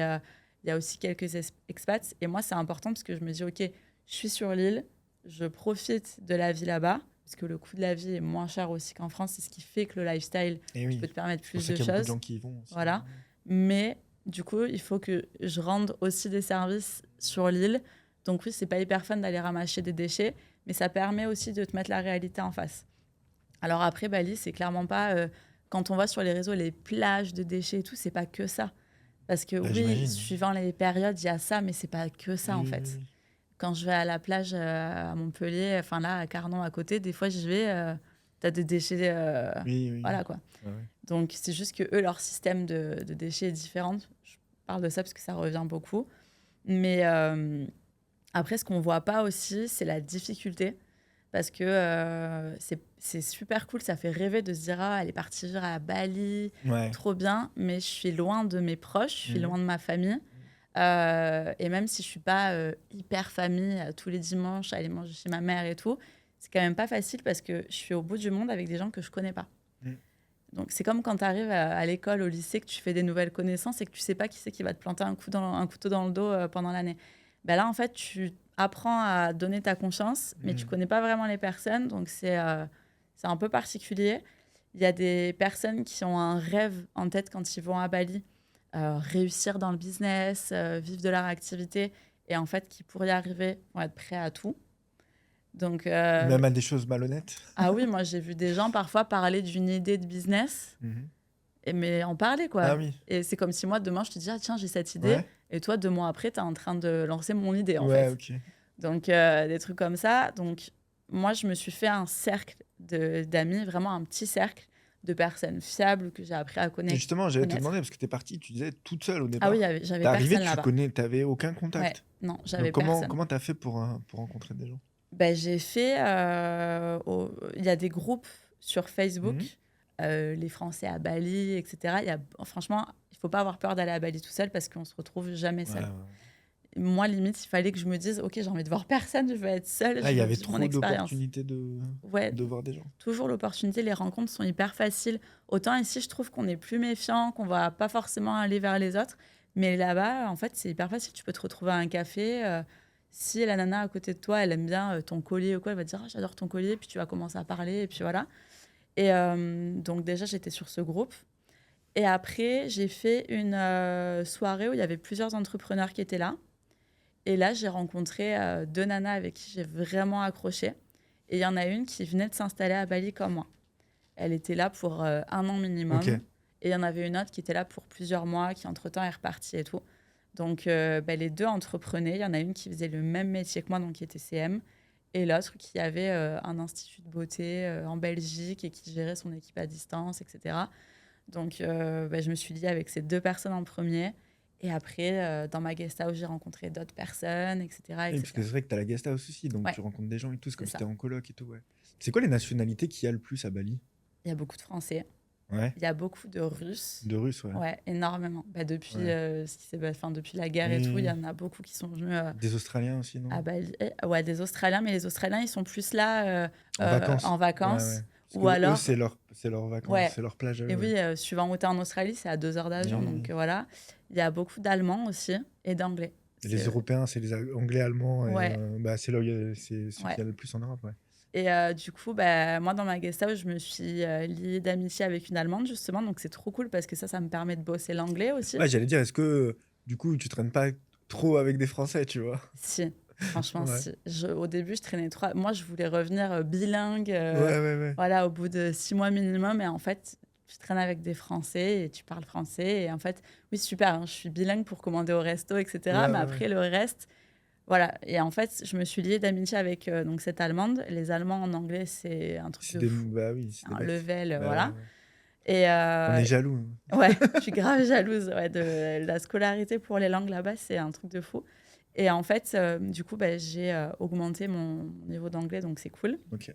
il y a aussi quelques expats. Et moi, c'est important parce que je me dis, OK, je suis sur l'île, je profite de la vie là-bas, parce que le coût de la vie est moins cher aussi qu'en France. C'est ce qui fait que le lifestyle, Et tu peux oui, te permettre c'est pour plus ça de qu'il y a beaucoup de choses. gens qui y vont aussi. Voilà. Mais du coup, il faut que je rende aussi des services sur l'île. Donc oui, c'est pas hyper fun d'aller ramasser des déchets, mais ça permet aussi de te mettre la réalité en face. Alors après, Bali, c'est clairement pas... quand on voit sur les réseaux les plages de déchets et tout, c'est pas que ça. Parce que Bah, oui, j'imagine. suivant les périodes, il y a ça, mais c'est pas que ça Oui, en oui, oui, fait. oui. Quand je vais à la plage à Montpellier, enfin là, à Carnon à côté, des fois j'y vais, t'as des déchets... Oui, oui, oui. voilà quoi. Ouais, ouais. Donc c'est juste que eux, leur système de déchets est différent. parle de ça parce que ça revient beaucoup. Mais après, ce qu'on voit pas aussi, c'est la difficulté. Parce que c'est super cool, ça fait rêver de se dire ah, elle est partie vivre à Bali, Ouais. trop bien, mais je suis loin de mes proches, je suis loin de ma famille. Et même si je suis pas hyper famille tous les dimanches à aller manger chez ma mère et tout, c'est quand même pas facile parce que je suis au bout du monde avec des gens que je connais pas. Donc c'est comme quand tu arrives à l'école, au lycée, que tu fais des nouvelles connaissances et que tu sais pas qui c'est qui va te planter un couteau dans le dos pendant l'année. Ben là, en fait, tu apprends à donner ta confiance, mais tu connais pas vraiment les personnes, donc c'est un peu particulier. Il y a des personnes qui ont un rêve en tête quand ils vont à Bali, réussir dans le business, vivre de leur activité, et en fait, qui pour y arriver vont être prêts à tout. Donc, Même à des choses malhonnêtes. ah oui, moi j'ai vu des gens parfois parler d'une idée de business, mais en parler quoi. Ah oui. Et c'est comme si moi demain je te dis ah, tiens j'ai cette idée, et toi 2 mois après tu es en train de lancer mon idée en fait. Ok. Donc des trucs comme ça. Donc moi je me suis fait un cercle d'amis, vraiment un petit cercle de personnes fiables que j'ai appris à Et connaître. justement, j'allais te demander, parce que tu es partie, tu disais toute seule au Ah départ. oui, j'avais T'es arrivée, personne là-bas. tu n'avais aucun contact. Ouais, non, j'avais Donc personne. comment tu as fait pour rencontrer des gens? Ben, j'ai fait. Il y a des groupes sur Facebook, les Français à Bali, etc. Franchement, il ne faut pas avoir peur d'aller à Bali tout seul parce qu'on ne se retrouve jamais seul. Moi, limite, il fallait que je me dise ok, j'ai envie de voir personne, je veux être seule. Ah, il y avait trop trop d'opportunités de voir des gens. Toujours l'opportunité, les rencontres sont hyper faciles. Autant ici, je trouve qu'on est plus méfiant, qu'on ne va pas forcément aller vers les autres. Mais là-bas, en fait, c'est hyper facile. Tu peux te retrouver à un café. Si la nana à côté de toi, elle aime bien ton collier ou quoi, elle va te dire ah, j'adore ton collier, puis tu vas commencer à parler, et puis voilà. Et donc déjà, j'étais sur ce groupe. Et après, j'ai fait une soirée où il y avait plusieurs entrepreneurs qui étaient là. Et là, j'ai rencontré 2 nanas avec qui j'ai vraiment accroché. Et il y en a une qui venait de s'installer à Bali comme moi. Elle était là pour 1 an minimum. Ok. Et il y en avait une autre qui était là pour plusieurs mois, qui entre-temps est repartie et tout. Donc, les 2 entreprenaient. Il y en a une qui faisait le même métier que moi, donc qui était CM, et l'autre qui avait un institut de beauté en Belgique et qui gérait son équipe à distance, etc. Donc, je me suis liée avec ces 2 personnes en premier. Et après, dans ma guest house, j'ai rencontré d'autres personnes, etc. Et parce que c'est vrai que tu as la guest house aussi, donc tu rencontres des gens et tout, c'est comme si tu en coloc et tout. Ouais. C'est quoi les nationalités qu'il y a le plus à Bali? Il y a beaucoup de Français. Ouais. Il y a beaucoup de Russes. De Russes, ouais. Ouais, énormément. Depuis, depuis la guerre et tout, il y en a beaucoup qui sont venus. Des Australiens aussi, non? À Bali. Ouais, des Australiens, mais les Australiens, ils sont plus là en vacances. Ouais, ouais. Ou alors. Eux, c'est leurs vacances, c'est leur plage. Et oui, suivant où tu es en Australie, c'est à 2 heures d'avion. Donc voilà. Il y a beaucoup d'Allemands aussi et d'Anglais. Et les Européens, c'est les Anglais, Allemands. Ouais. Et, c'est là où il y a, c'est ceux qu'il y a le plus en Europe. Ouais. Et du coup, moi, dans ma guest house, je me suis liée d'amitié avec une Allemande, justement. Donc, c'est trop cool parce que ça me permet de bosser l'anglais aussi. Ouais, j'allais dire, est-ce que, du coup, tu traînes pas trop avec des Français, tu vois? Si, franchement, si. Au début, je traînais trop. Moi, je voulais revenir bilingue. Voilà, au bout de 6 mois minimum. Et en fait, tu traînes avec des Français et tu parles français. Et en fait, oui, super, hein, je suis bilingue pour commander au resto, etc. Mais après, le reste... Voilà, et en fait, je me suis liée d'amitié avec donc cette Allemande. Les Allemands en anglais, c'est un truc de fou. C'est un level, voilà. Ouais. Et on est jaloux. Ouais, je suis grave jalouse de la scolarité pour les langues là-bas, c'est un truc de fou. Et en fait, du coup, j'ai augmenté mon niveau d'anglais, donc c'est cool. Ok.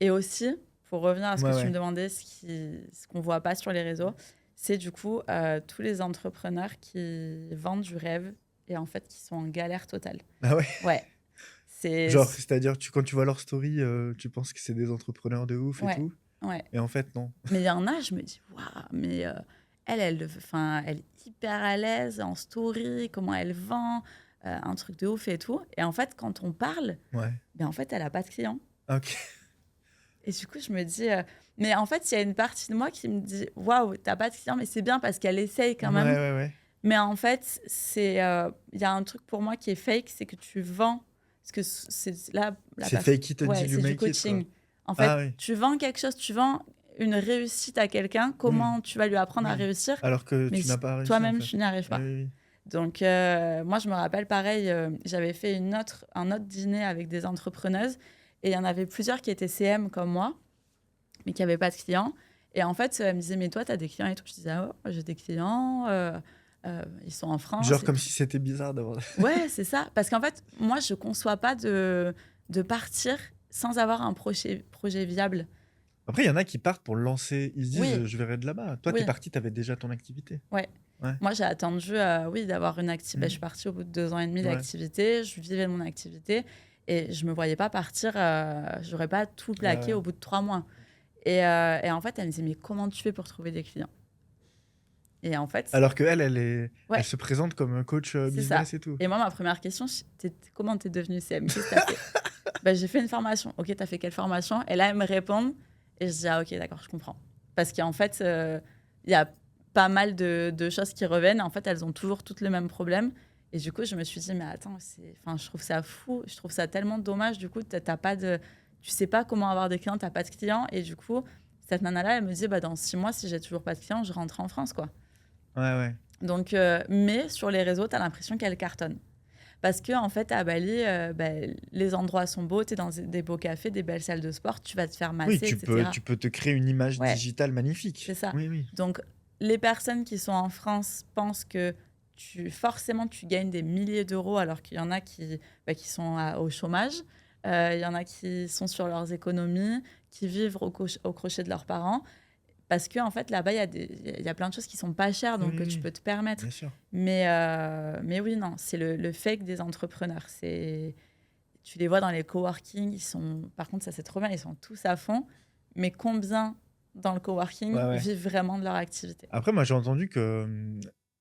Et aussi, pour revenir à ce que tu me demandais, ce qu'on ne voit pas sur les réseaux, c'est du coup tous les entrepreneurs qui vendent du rêve et en fait qui sont en galère totale. Ah ouais? Ouais. C'est-à-dire, quand tu vois leur story, tu penses que c'est des entrepreneurs de ouf et tout. Ouais. Et en fait, non. Mais il y en a, je me dis, waouh, mais elle est hyper à l'aise en story, comment elle vend, un truc de ouf et tout. Et en fait, quand on parle, en fait, elle n'a pas de clients. Ok. Et du coup, je me dis... mais en fait, il y a une partie de moi qui me dit, waouh, t'as pas de clients, mais c'est bien parce qu'elle essaye quand même. Ouais. Mais en fait, il y a un truc pour moi qui est fake, c'est que tu vends. Parce que c'est là. C'est fake it until you make it. C'est du coaching. En fait, tu vends quelque chose, tu vends une réussite à quelqu'un, comment tu vas lui apprendre à réussir. Alors que tu n'as pas réussi. Toi-même, tu n'y arrives pas. Oui. Donc, moi, je me rappelle, pareil, j'avais fait un autre dîner avec des entrepreneuses et il y en avait plusieurs qui étaient CM comme moi, mais qui n'avaient pas de clients. Et en fait, elles me disaient, mais toi, tu as des clients et tout. Je disais, oh, j'ai des clients. Ils sont en France. Genre comme si c'était bizarre d'avoir... Ouais, c'est ça. Parce qu'en fait, moi, je conçois pas de partir sans avoir un projet viable. Après, il y en a qui partent pour lancer. Ils se disent, Oui, je verrai de là-bas. Toi, t'es oui, parti, t'avais déjà ton activité. ouais. Ouais. Moi, j'ai attendu, oui, d'avoir une activité. Je suis partie au bout de 2 ans et demi Ouais. d'activité. Je vivais mon activité et je me voyais pas partir. J'aurais pas tout plaqué au bout de 3 mois. Et en fait, elle me disait, mais comment tu fais pour trouver des clients? Et en fait, Alors qu'elle, ouais, elle se présente comme coach c'est ça. business et tout. Et moi, ma première question, comment t'es devenue CM? Qu'est-ce que t'as fait? Bah, j'ai fait une formation. Ok, t'as fait quelle formation? Et là, elle me répond. Et je dis, ah ok, d'accord, je comprends. Parce qu'en fait, il y a pas mal de choses qui reviennent. En fait, elles ont toujours toutes le même problème. Et du coup, je me suis dit, mais attends, enfin, je trouve ça fou. Je trouve ça tellement dommage. Du coup, tu sais pas comment avoir des clients, t'as pas de clients. Et du coup, cette nana-là, elle me dit, bah, dans 6 mois, si j'ai toujours pas de clients, je rentre en France, quoi. Ouais. Donc, mais sur les réseaux, t'as l'impression qu'elle cartonne. Parce que en fait, à Bali, les endroits sont beaux, tu es dans des beaux cafés, des belles salles de sport, tu vas te faire masser, Oui, etc. tu peux te créer une image Ouais, digitale magnifique. c'est ça. Oui. Donc, les personnes qui sont en France pensent que forcément, tu gagnes des milliers d'euros, alors qu'il y en a qui sont au chômage. Il y en a qui sont sur leurs économies, qui vivent au crochet de leurs parents. Parce qu'en fait, là-bas, il y a plein de choses qui sont pas chères, donc tu peux te permettre. Bien sûr. Mais oui, non, c'est le fake des entrepreneurs. Tu les vois dans les coworking, par contre, ça c'est trop bien, ils sont tous à fond. Mais combien dans le coworking vivent vraiment de leur activité? Après, moi, j'ai entendu que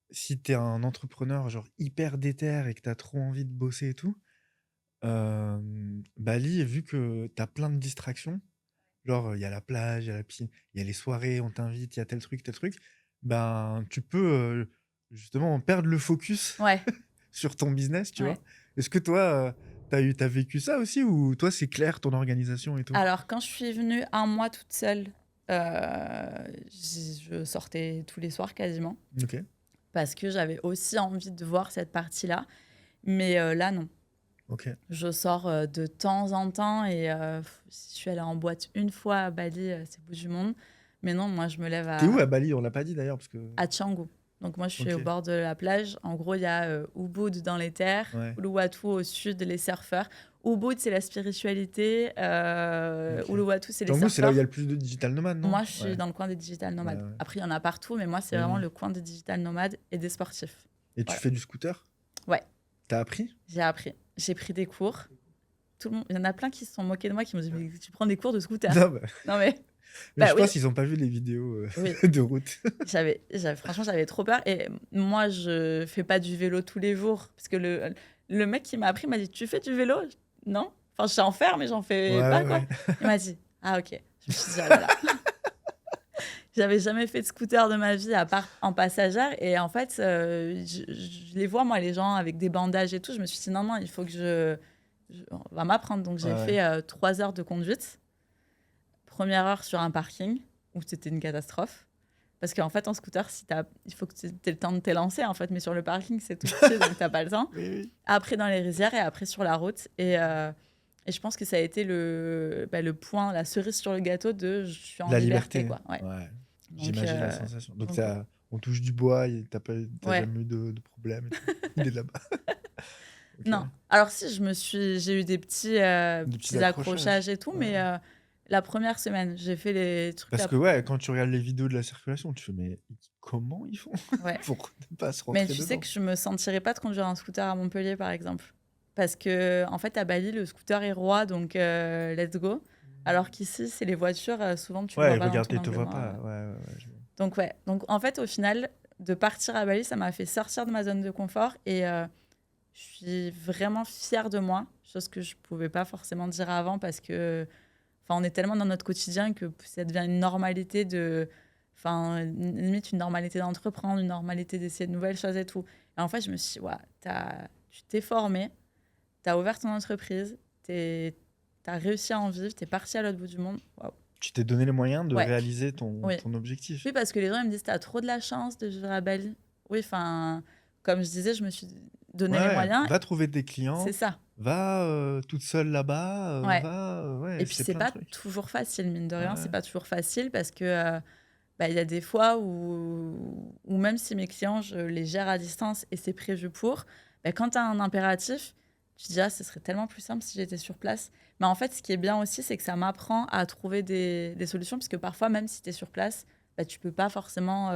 si t'es un entrepreneur genre hyper déter et que t'as trop envie de bosser et tout, Bali, vu que t'as plein de distractions, genre il y a la plage, il y a la piscine, il y a les soirées, on t'invite, il y a tel truc, ben tu peux justement perdre le focus Ouais, sur ton business, tu ouais. vois. Est-ce que toi, t'as vécu ça aussi ou toi, c'est clair ton organisation et tout? Alors, quand je suis venue 1 mois toute seule, je sortais tous les soirs quasiment. Ok. Parce que j'avais aussi envie de voir cette partie-là. Mais là, non. Ok. Je sors de temps en temps et si je suis allée en boîte une fois à Bali, c'est le bout du monde. Mais non, moi, je me lève T'es où à Bali? On l'a pas dit d'ailleurs parce que. à Canggu. Donc moi, je suis au Ok. bord de la plage. En gros, il y a Ubud dans les terres, Ouais. Uluwatu au sud, les surfeurs. Ubud, c'est la spiritualité. Ok. Uluwatu, c'est les Canggu, c'est là où il y a surfeurs. le plus de digital nomades, non? Moi, je suis Ouais. dans le coin des digital nomades. Ouais. Après, il y en a partout, mais moi, c'est Oui, vraiment oui. le coin des digital nomades et des sportifs. Et tu Voilà. fais du scooter? Ouais, T'as appris? j'ai appris. J'ai pris des cours. Il y en a plein qui se sont moqués de moi, qui m'ont dit, mais tu prends des cours de scooter? Non, bah, Non, mais mais je oui, pense qu'ils ont pas vu les vidéos oui. de route. Franchement, j'avais trop peur. Et moi, je fais pas du vélo tous les jours. Parce que le mec qui m'a appris m'a dit, tu fais du vélo? Non. Enfin, je sais en faire, mais j'en fais pas, quoi. Ouais. Il m'a dit, ah ok. Je me suis dit, ah là là. J'avais jamais fait de scooter de ma vie, à part en passagère. Et en fait, je les vois, moi, les gens avec des bandages et tout. Je me suis dit, non, il faut que on va m'apprendre. Donc, j'ai fait 3 heures de conduite. Première heure sur un parking, où c'était une catastrophe. Parce qu'en fait, en scooter, il faut que tu aies le temps de t'élancer, en fait. Mais sur le parking, c'est tout petit, donc t'as pas le temps. Oui. Après, dans les rizières et après sur la route. Et je pense que ça a été le point, la cerise sur le gâteau de je suis en La liberté, liberté. quoi. Ouais. Donc, J'imagine la sensation. Donc, donc, on touche du bois, t'as Ouais. jamais eu de problème. Il est là-bas. Ok. Non. Alors si, j'ai eu des petits petits accrochages et tout, Ouais. mais la première semaine, j'ai fait les trucs. Parce que quand tu regardes les vidéos de la circulation, tu fais mais comment ils font Ouais. pour ne pas se rentrer Mais tu sais dedans? que je me sentirais pas de conduire un scooter à Montpellier, par exemple. Parce que, en fait, à Bali, le scooter est roi, donc let's go. Alors qu'ici, c'est les voitures, souvent, tu le vois pas dans ton Ils te angle voient mort. pas. Ouais. Je vois. Donc, ouais. Donc, en fait, au final, de partir à Bali, ça m'a fait sortir de ma zone de confort et je suis vraiment fière de moi, chose que je pouvais pas forcément dire avant parce que, on est tellement dans notre quotidien que ça devient une normalité limite une normalité d'entreprendre, une normalité d'essayer de nouvelles choses et tout. Et en fait, je me suis dit, ouais, tu t'es formé, tu as ouvert ton entreprise, tu as réussi à en vivre, tu es parti à l'autre bout du monde. Waouh. Tu t'es donné les moyens de Ouais. réaliser ton Oui. objectif. Oui, parce que les gens ils me disent, tu as trop de la chance de vivre à Bali. Oui, comme je disais, je me suis donné les moyens. Va trouver des clients. C'est ça. Va toute seule là-bas. Et puis, c'est plein pas de trucs. toujours facile, mine de rien. Ouais. C'est pas toujours facile parce que bah, il y a des fois où même si mes clients, je les gère à distance et c'est prévu pour, bah, quand tu as un impératif, tu te dis: «Ah, ce serait tellement plus simple si j'étais sur place». Mais en fait, ce qui est bien aussi, c'est que ça m'apprend à trouver des solutions puisque parfois, même si tu es sur place, bah, tu peux pas forcément,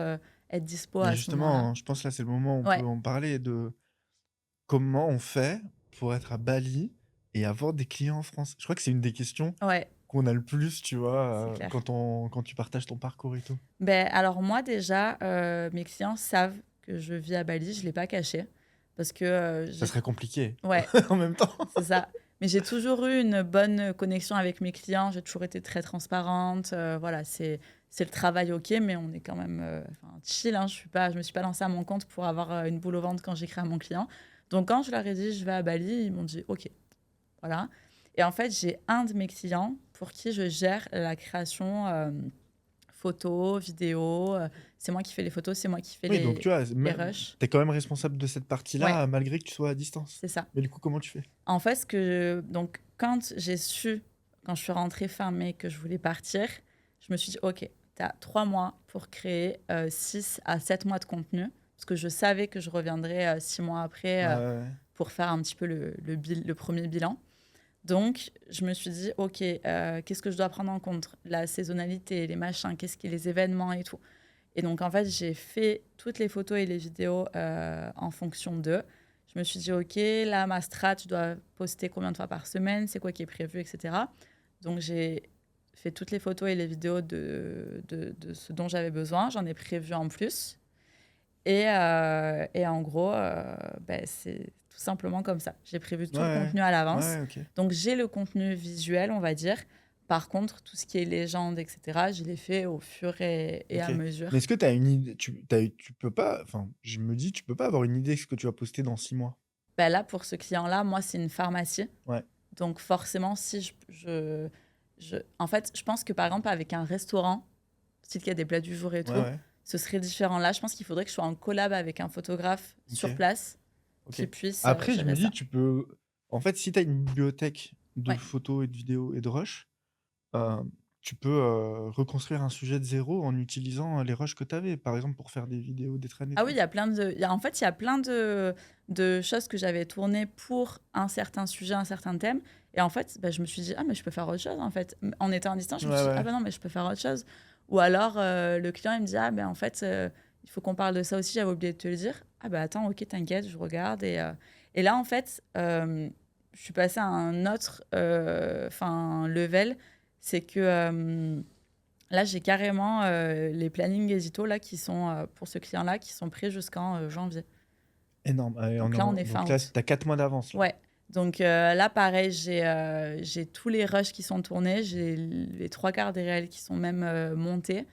être dispo Mais à ce moment-là. justement, je pense là, c'est le moment où on peut Ouais, en parler de comment on fait pour être à Bali et avoir des clients en France? Je crois que c'est une des questions ouais, qu'on a le plus, tu c'est vois, clair. quand tu partages ton parcours et tout. Ben alors moi déjà, mes clients savent que je vis à Bali, je ne l'ai pas caché parce que, Ça serait compliqué ouais. en même temps. C'est ça. Mais j'ai toujours eu une bonne connexion avec mes clients. J'ai toujours été très transparente. Voilà, c'est le travail, ok, mais on est quand même enfin, chill. Hein. Je me suis pas lancée à mon compte pour avoir une boule au ventre quand j'écris à mon client. Donc quand je leur ai dit je vais à Bali, ils m'ont dit ok, voilà. Et en fait, j'ai un de mes clients pour qui je gère la création photos, vidéos. C'est moi qui fais les photos, c'est moi qui fais Oui, donc tu vois, les même rushs. tu es quand même responsable de cette Ouais, partie-là, malgré que tu sois à distance. c'est ça. Mais du coup, comment tu fais? En fait, donc, quand j'ai su, quand je suis rentrée fin mai, que je voulais partir, je me suis dit, OK, tu as 3 mois pour créer 6 à 7 mois de contenu. Parce que je savais que je reviendrais 6 mois après Ouais, ouais, ouais. pour faire un petit peu le premier bilan. Donc, je me suis dit, OK, qu'est-ce que je dois prendre en compte? La saisonnalité, les machins, les événements et tout. Et donc, en fait, j'ai fait toutes les photos et les vidéos en fonction d'eux. Je me suis dit, OK, là, ma strat, je dois poster combien de fois par semaine, c'est quoi qui est prévu, etc. Donc, j'ai fait toutes les photos et les vidéos de ce dont j'avais besoin. J'en ai prévu en plus. Et en gros, ben, c'est tout simplement comme ça. J'ai prévu tout le Ouais, contenu à l'avance. ouais, OK. Donc, j'ai le contenu visuel, on va dire. Par contre, tout ce qui est légende, etc., je l'ai fait au fur et OK. à mesure. Mais est-ce que tu as une idée tu peux pas enfin, je me dis, tu peux pas avoir une idée de ce que tu vas poster dans 6 mois? Bah, là, pour ce client-là, moi, c'est une pharmacie. Ouais, Donc, forcément, si en fait, je pense que, par exemple, avec un restaurant, style qu'il y a des plats du jour et ouais, tout, ouais, ce serait différent. Là, je pense qu'il faudrait que je sois en collab avec un photographe sur OK, place OK. qui puisse Après, je me gérer dis, ça. tu peux en fait, si tu as une bibliothèque de Ouais. photos et de vidéos et de rushs, heu, tu peux, reconstruire un sujet de zéro en utilisant les rushs que tu avais. Par exemple, pour faire des vidéos, des traînées et Ah oui, tout. il y a plein de en fait, il y a plein de choses que j'avais tournées pour un certain sujet, un certain thème et en fait, bah, je me suis dit: «Ah mais je peux faire autre chose, en fait». En étant en distance, je Ouais, me suis dit: «Ah ouais, bah non, mais je peux faire autre chose» ou alors, le client, il me dit: «Ah ben en fait, il faut qu'on parle de ça aussi, j'avais oublié de te le dire». «Ah bah attends, OK, t'inquiète, je regarde» et là, en fait, je suis passée à un autre, enfin, level. C'est que, là, j'ai carrément, les plannings édito là qui sont, pour ce client-là, qui sont prêts jusqu'en, janvier. énorme. Allez, Donc là, on est fin donc là, août. tu as 4 mois d'avance, là. Ouais, donc là, pareil, j'ai tous les rushs qui sont tournés, j'ai les 3 quarts des réels qui sont même, montés,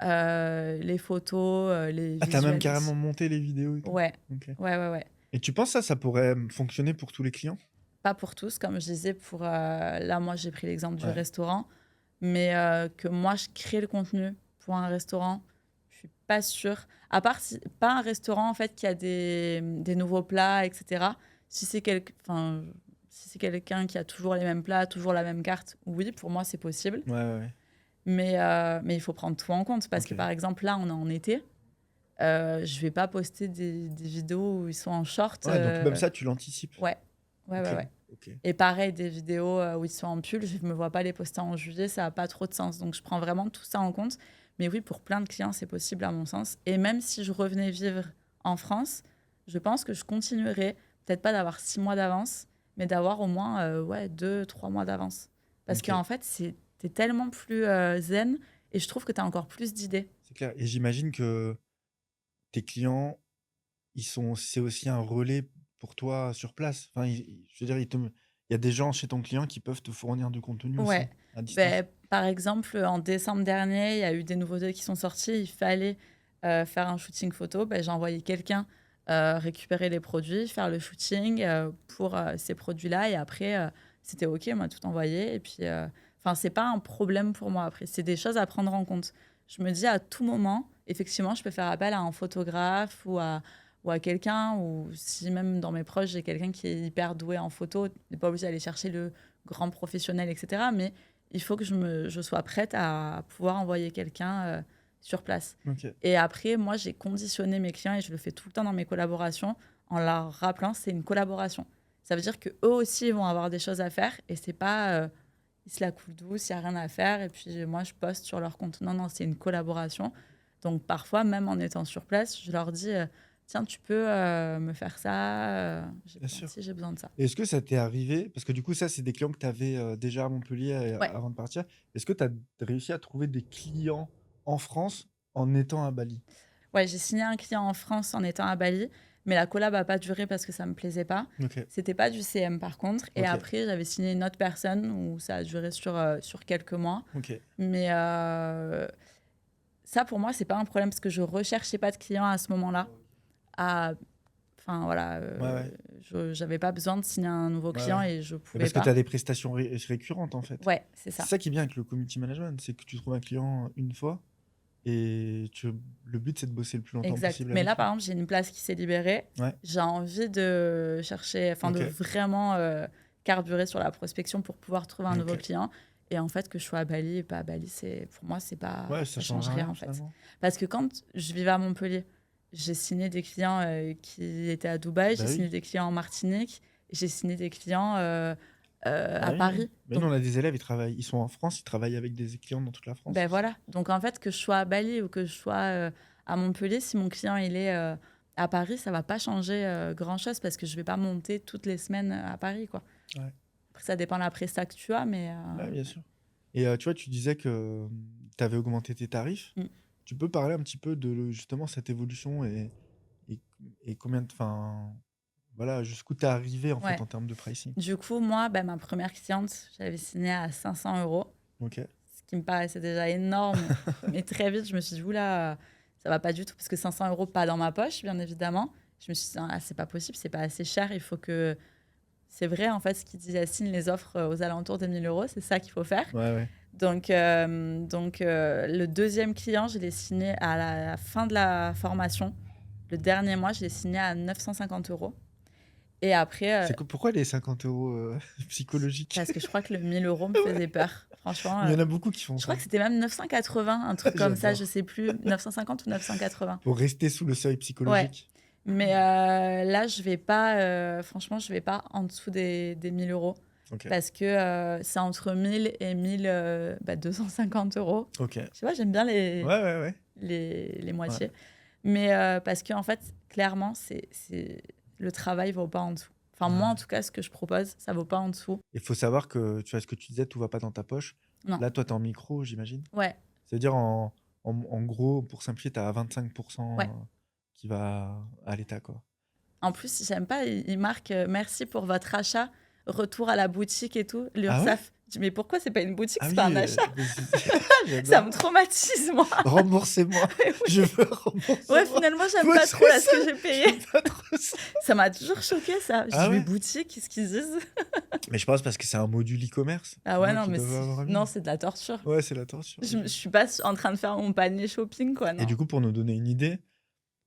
les photos, les Ah, tu as même visuels carrément aussi. monté les vidéos et tout? Ouais, OK. ouais, ouais, ouais. Et tu penses ça pourrait, fonctionner pour tous les clients? Pas pour tous, comme je disais, là, moi, j'ai pris l'exemple du Ouais. restaurant, mais que moi, je crée le contenu pour un restaurant, je suis pas sûre. À part si pas un restaurant, en fait, qui a des nouveaux plats et cetera. Si c'est enfin, si c'est quelqu'un qui a toujours les mêmes plats, toujours la même carte, oui, pour moi, c'est possible. Ouais, ouais, ouais. Mais il faut prendre tout en compte parce que, OK. par exemple, là, on est en été, je vais pas poster des vidéos où ils sont en short, Ouais, donc même ça, tu l'anticipes? ouais. Ouais, ouais, OK, ouais. OK. Et pareil, des vidéos où ils sont en pull, je ne me vois pas les poster en juillet, ça n'a pas trop de sens. Donc, je prends vraiment tout ça en compte. Mais oui, pour plein de clients, c'est possible à mon sens. Et même si je revenais vivre en France, je pense que je continuerais, peut-être pas d'avoir 6 mois d'avance, mais d'avoir au moins ouais, 2, 3 mois d'avance. Parce OK, qu'en fait, t'es tellement plus zen et je trouve que tu as encore plus d'idées. c'est clair et j'imagine que tes clients, c'est aussi un relais pour toi sur place? Enfin, je veux dire, il y a des gens chez ton client qui peuvent te fournir du contenu Ouais. aussi, à distance? Ben, par exemple, en décembre dernier, il y a eu des nouveautés qui sont sorties. Il fallait faire un shooting photo. Ben, j'ai envoyé quelqu'un récupérer les produits, faire le shooting pour ces produits-là. Et après, c'était OK, on m'a tout envoyé. Et puis, enfin, c'est pas un problème pour moi. Après, c'est des choses à prendre en compte. Je me dis à tout moment, effectivement, je peux faire appel à un photographe ou à quelqu'un. Ou si même dans mes proches, j'ai quelqu'un qui est hyper doué en photo, tu n'es pas obligé d'aller chercher le grand professionnel, etc. Mais il faut que je sois prête à pouvoir envoyer quelqu'un sur place. Ok. Et après, moi, j'ai conditionné mes clients et je le fais tout le temps dans mes collaborations en leur rappelant c'est une collaboration. Ça veut dire qu'eux aussi ils vont avoir des choses à faire et c'est pas ils se la coulent douce, il n'y a rien à faire et puis moi je poste sur leur compte. Non, non, c'est une collaboration. Donc parfois, même en étant sur place, je leur dis tiens, tu peux me faire ça, j'ai Bien besoin sûr. de ci, j'ai besoin de ça. Et est-ce que ça t'est arrivé, parce que du coup, ça, c'est des clients que tu avais déjà à Montpellier Ouais. avant de partir. Est-ce que tu as réussi à trouver des clients en France en étant à Bali? Ouais, j'ai signé un client en France en étant à Bali, mais la collab n'a pas duré parce que ça me plaisait pas. Ok. C'était pas du CM par contre. Et Ok. après, j'avais signé une autre personne où ça a duré sur quelques mois. Ok. Mais ça, pour moi, c'est pas un problème parce que je recherchais pas de clients à ce moment-là. Enfin, voilà, Ouais, ouais. j'avais pas besoin de signer un nouveau Ouais, client ouais. et je Mais pouvais parce que pas. tu as des prestations récurrentes, en fait. Ouais, c'est C'est ça. ça qui est bien avec le community management, c'est que tu trouves un client une fois et le but, c'est de bosser le plus longtemps Exact. possible Mais avec là, lui. par exemple, j'ai une place qui s'est libérée. Ouais. J'ai envie de chercher, enfin, de Ok. vraiment carburer sur la prospection pour pouvoir trouver un nouveau Ok. client. Et en fait, que je sois à Bali et pas à Bali, pour moi, Ouais, ça ça change change rien, rien, en fait. finalement. Parce que quand je vivais à Montpellier, j'ai signé des clients qui étaient à Dubaï, Bah j'ai signé oui. des clients en Martinique, j'ai signé des clients Bah à oui, oui. Paris. Mais nous, Donc, on a des élèves, ils sont en France, ils travaillent avec des clients dans toute la France ben aussi. voilà. Donc, en fait, que je sois à Bali ou que je sois à Montpellier, si mon client il est à Paris, ça va pas changer grand-chose parce que je vais pas monter toutes les semaines à Paris, quoi. Ouais. Après, ça dépend de la presta que tu as, mais Ouais, bien sûr. Et tu vois, tu disais que tu avais augmenté tes tarifs. Mm. Tu peux parler un petit peu de justement cette évolution et, et combien de. Enfin, voilà, jusqu'où tu es arrivé en fait ouais. en termes de pricing. Du coup, moi, ben, ma première cliente, j'avais signé à 500 €, Ok. ce qui me paraissait déjà énorme. Mais très vite, je me suis dit, oula, ça va pas du tout, parce que 500 € pas dans ma poche, bien évidemment. Je me suis dit, ah, c'est pas possible, c'est pas assez cher, il faut que. C'est vrai, en fait, ce qu'il dit Yacine, les offres aux alentours des 1 000 €, c'est ça qu'il faut faire. Ouais, ouais. Donc, le deuxième client, je l'ai signé à la fin de la formation. Le dernier mois, je l'ai signé à 950 €. Et après, Pourquoi les 50 euros psychologiques? parce que je crois que le 1 000 € me faisait peur. Franchement, Il y en a beaucoup qui font je crois ça. que c'était même 980, un truc comme ça, je J'adore. sais plus, 950 ou 980. Pour rester sous le seuil Ouais. psychologique. Mais là, je vais pas, franchement, je vais pas en dessous des 1 000 € Ok. parce que c'est entre 1 000 et 250 €. Ok. Je sais pas, j'aime bien Ouais, ouais, ouais. les moitiés. Ouais. Mais parce que, en fait, clairement, le travail vaut pas en dessous. Enfin, moi, en tout cas, ce que je propose, ça vaut pas en dessous. Il faut savoir que, tu vois, ce que tu disais, tout va pas dans ta poche. Non. Là, toi, tu es en micro, j'imagine. Ouais, C'est-à-dire, en gros, pour simplifier, tu as 25% Ouais. qui va à l'État, quoi. En plus, j'aime pas, il marque merci pour votre achat, retour à la boutique et tout, Ah ouais? l'URSSAF. Je dis, mais pourquoi c'est pas une boutique, Ah c'est oui, pas un achat? mais Ça j'adore. me traumatise, moi. Remboursez-moi. Oui. Je veux rembourser. Ouais, finalement, j'aime Ouais, pas c'est trop là ce ça. que j'ai payé. Pas trop ça. Ça m'a toujours choqué ça. Je Ah dis, mais ouais? boutique, qu'est-ce qu'ils disent? Mais je pense parce que c'est un module e-commerce. Ah tu ouais, vois, non, qu'ils mais doivent avoir mis. non, c'est de la torture. Ouais, c'est la torture. Je suis pas en train de faire mon panier shopping, quoi, Et non. du coup, pour nous donner une idée,